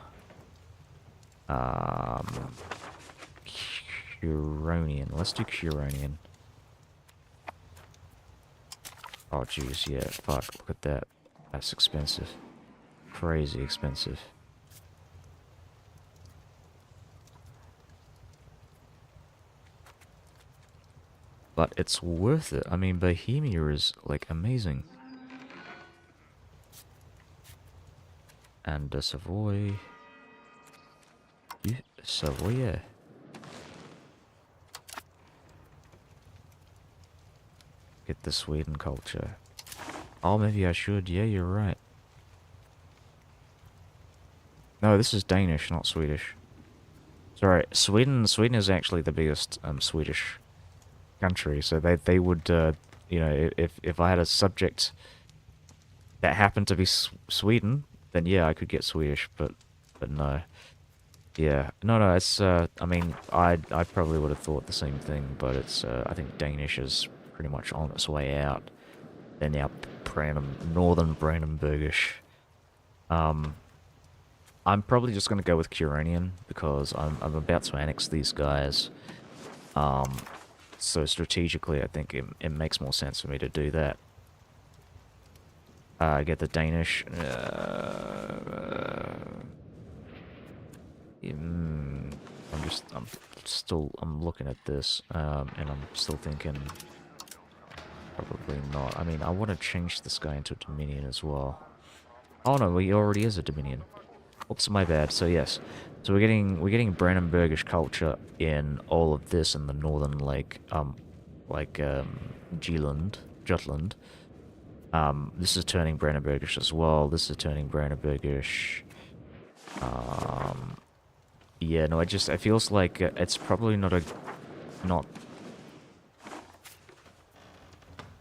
Curonian. Let's do Curonian. Oh, jeez, yeah, fuck, look at that. That's expensive. Crazy expensive. But it's worth it. I mean, Bohemia is, like, amazing. And Savoy... Savoy, yeah. Get the Sweden culture. Oh, maybe I should. Yeah, you're right. No, this is Danish, not Swedish. Sorry, Sweden is actually the biggest Swedish country, so they would, you know, if I had a subject that happened to be Sweden, then yeah, I could get Swedish, but no. Yeah, no, it's, I mean, I probably would have thought the same thing, but it's, I think Danish is pretty much on its way out. They're now northern Brandenburgish. I'm probably just going to go with Curonian, because I'm about to annex these guys. So strategically, I think it makes more sense for me to do that. Get the Danish. I'm looking at this, and I'm still thinking, probably not. I mean, I want to change this guy into a Dominion as well. Oh no, he already is a Dominion. Oops, my bad. So yes, so we're getting Brandenburgish culture in all of this in the northern Jutland. This is turning Brandenburgish as well. This is turning Brandenburgish. Yeah, no, it feels like it's probably not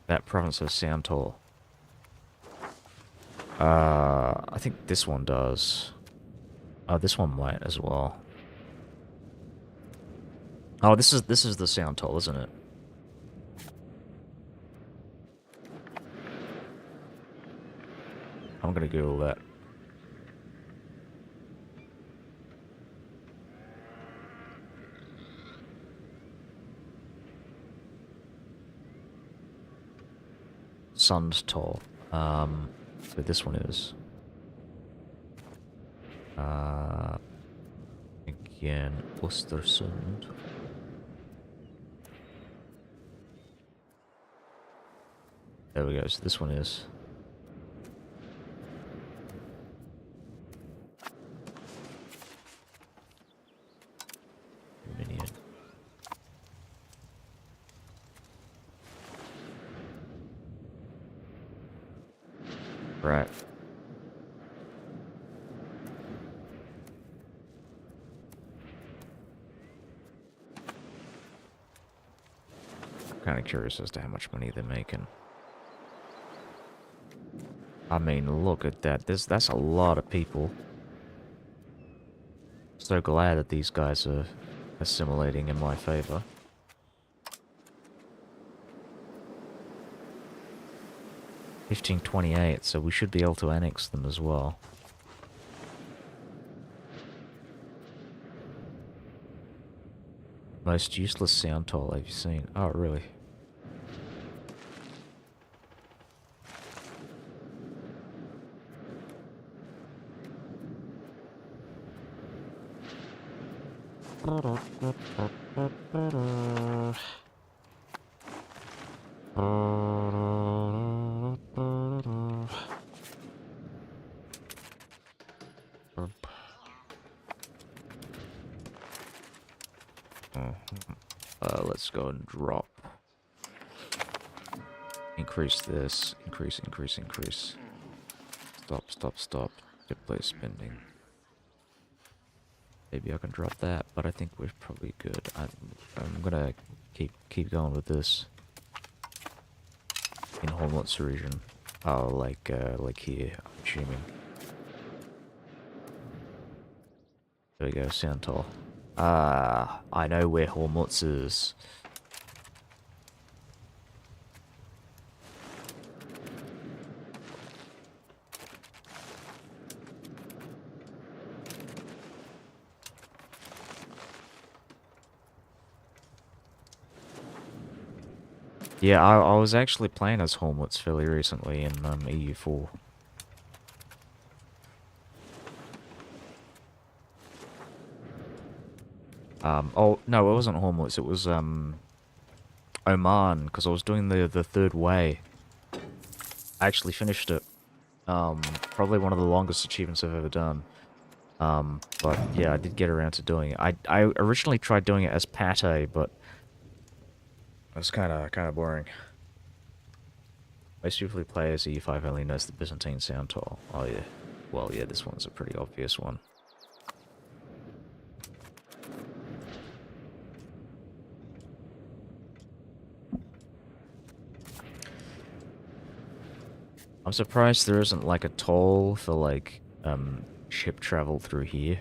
that province of Soundtor. I think this one does. This one might as well. Oh, this is the Soundtor, isn't it? I'm gonna Google that. Sundtor. So this one is. Jan Ostersund. There we go, so this one is. Minion. Right. I'm kind of curious as to how much money they're making. I mean, look at that. That's a lot of people. So glad that these guys are assimilating in my favor. $1528, so we should be able to annex them as well. Most useless sound toll have you seen? Oh, really? Let's go and drop. Increase this. Increase, increase, increase. Stop, stop, stop. Display spending. Maybe I can drop that, but I think we're probably good. I'm gonna keep going with this. In Homelot's region. Oh, like here, I'm assuming. There we go, sound toll. Ah, I know where Hormutz is. Yeah, I was actually playing as Hormutz fairly recently in EU4. Oh, no, it wasn't Hormuz, it was, Oman, because I was doing the third way. I actually finished it. Probably one of the longest achievements I've ever done. But yeah, I did get around to doing it. I originally tried doing it as Pate, but it was kind of boring. Most people who play as E5 only knows the Byzantine sound toll. Oh yeah. Well, yeah, this one's a pretty obvious one. I'm surprised there isn't like a toll for like ship travel through here.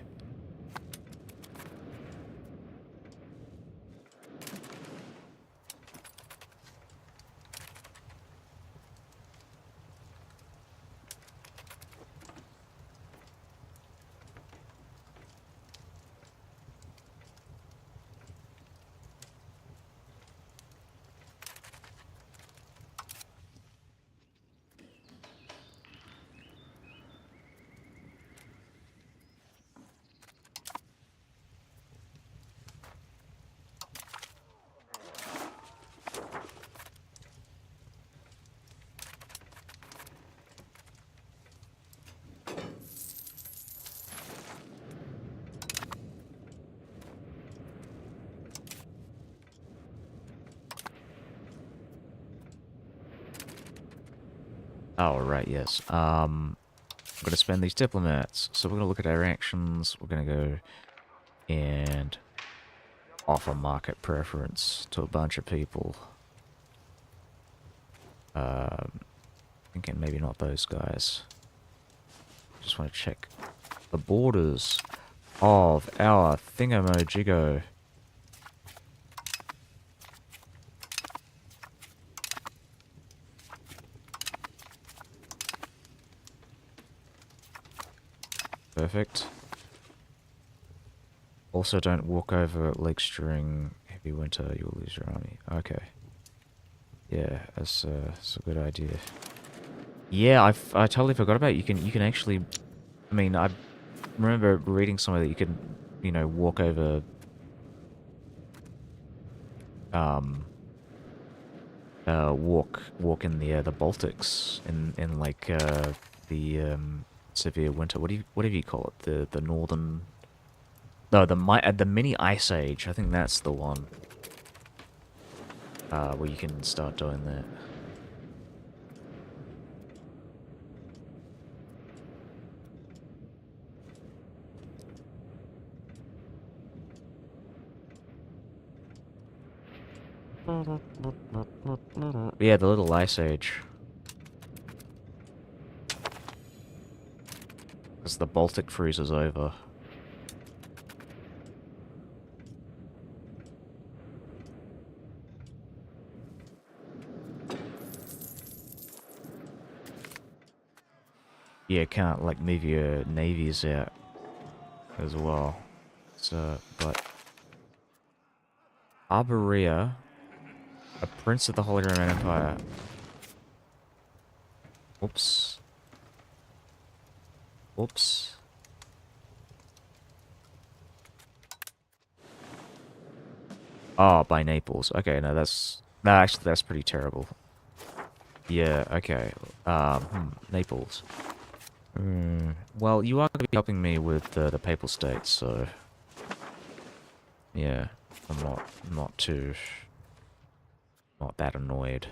Oh, right, yes. I'm going to spend these diplomats. So we're going to look at our actions. We're going to go and offer market preference to a bunch of people. Thinking maybe not those guys. Just want to check the borders of our thingamajiggo. Perfect. Also, don't walk over Lake String. Heavy winter, you'll lose your army. Okay. Yeah, that's a good idea. Yeah, I totally forgot about it. You can actually. I mean, I remember reading somewhere that you can you know, walk over, um, walk in the Baltics in like the severe winter. Whatever you call it? The northern. No, the mini ice age. I think that's the one. Where you can start doing that. Yeah, the little ice age. As the Baltic freezes over. Yeah, can't like move your navies out as well. So, but Arborea, a prince of the Holy Roman Empire. Oops. Oops. Oh, by Naples. Okay, no, actually, that's pretty terrible. Yeah, okay. Naples. Well, you are going to be helping me with the Papal States, so yeah, I'm not that annoyed.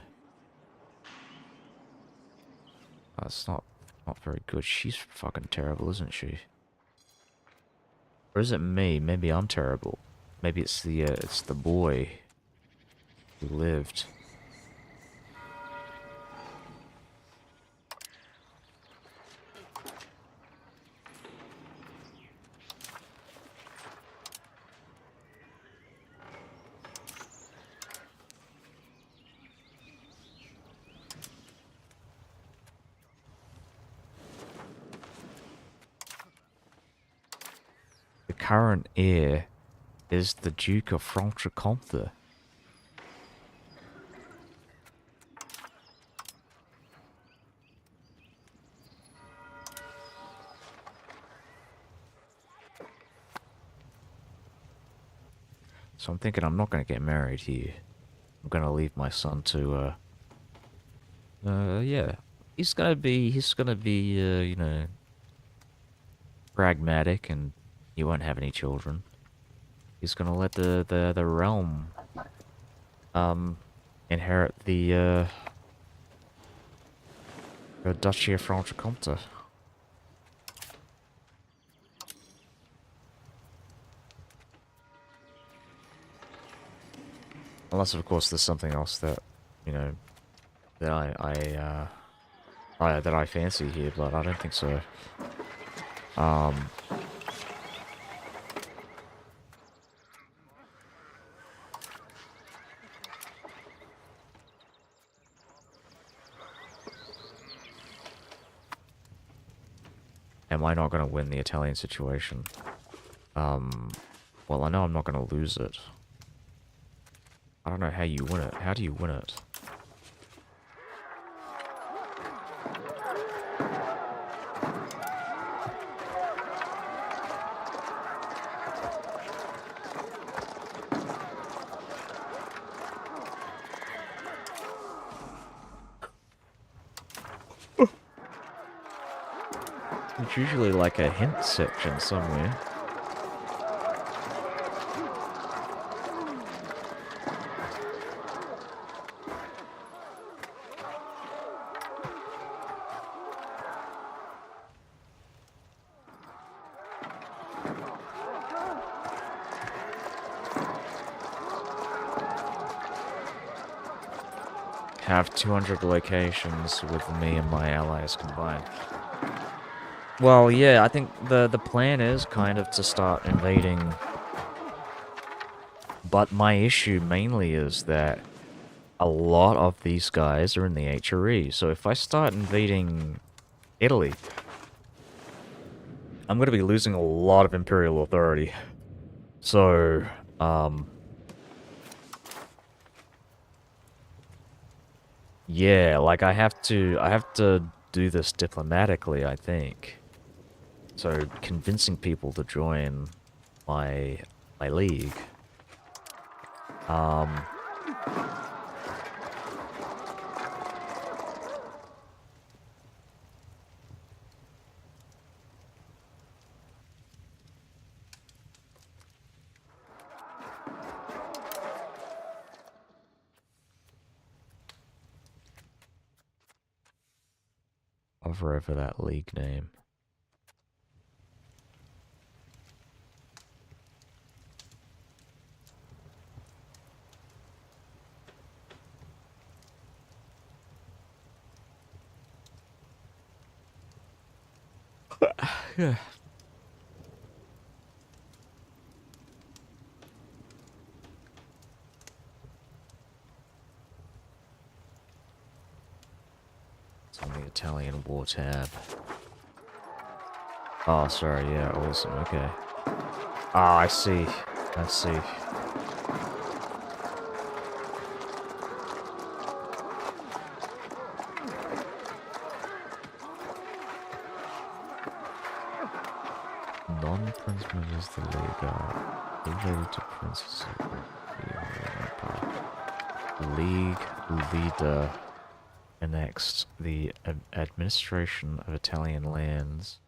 That's not very good. She's fucking terrible, isn't she? Or is it me? Maybe I'm terrible. Maybe it's the boy who lived. The current heir is the Duke of Franche-Comté. So I'm thinking I'm not going to get married here. I'm going to leave my son to, yeah. He's going to be, you know, pragmatic, and he won't have any children. He's going to let the realm, inherit the Duchy of Franche-Comté. Unless, of course, there's something else that, you know, that that I fancy here, but I don't think so. Am I not going to win the Italian situation? Well, I know I'm not going to lose it. I don't know how you win it. How do you win it? It's usually like a hint section somewhere. Have 200 locations with me and my allies combined. Well, yeah, I think the plan is kind of to start invading. But my issue mainly is that a lot of these guys are in the HRE. So if I start invading Italy, I'm going to be losing a lot of imperial authority. So, yeah, like I have to do this diplomatically, I think. So convincing people to join my league. Hover over that league name. Yeah. It's on the Italian war tab. Oh, sorry, yeah, awesome, okay. Ah, I see. I see. Non-prince members of the league are related to princes of the League leader annexed the administration of Italian lands.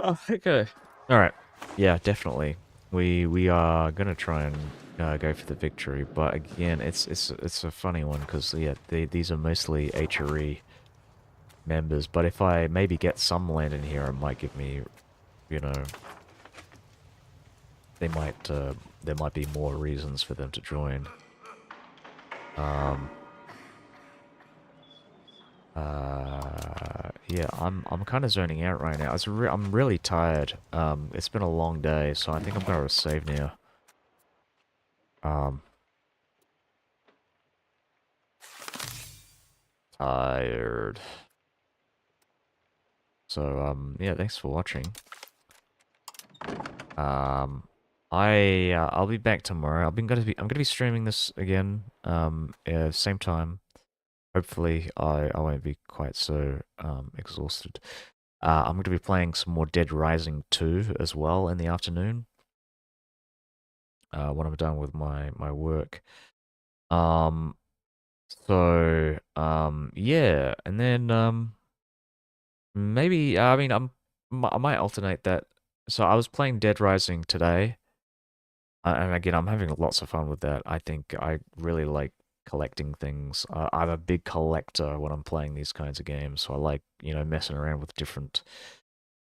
Oh, okay. All right. Yeah, definitely. We are gonna try and go for the victory, but again, it's a funny one because yeah, these are mostly HRE members. But if I maybe get some land in here, it might give me, you know, they might there might be more reasons for them to join. Yeah, I'm kind of zoning out right now. I'm really tired. It's been a long day, so I think I'm gonna save now. Um, Tired. So, yeah, thanks for watching. I'll be back tomorrow. I'm gonna be streaming this again. Same time. Hopefully, I won't be quite so exhausted. I'm going to be playing some more Dead Rising 2 as well in the afternoon. When I'm done with my work. Yeah, and then maybe I mean I might alternate that. So I was playing Dead Rising today, and again I'm having lots of fun with that. I think I really like collecting things. I'm a big collector when I'm playing these kinds of games, so I like messing around with different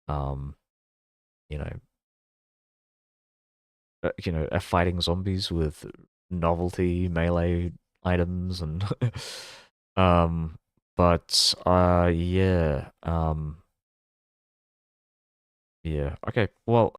um you know fighting zombies with novelty melee items and um but yeah. Yeah, okay, well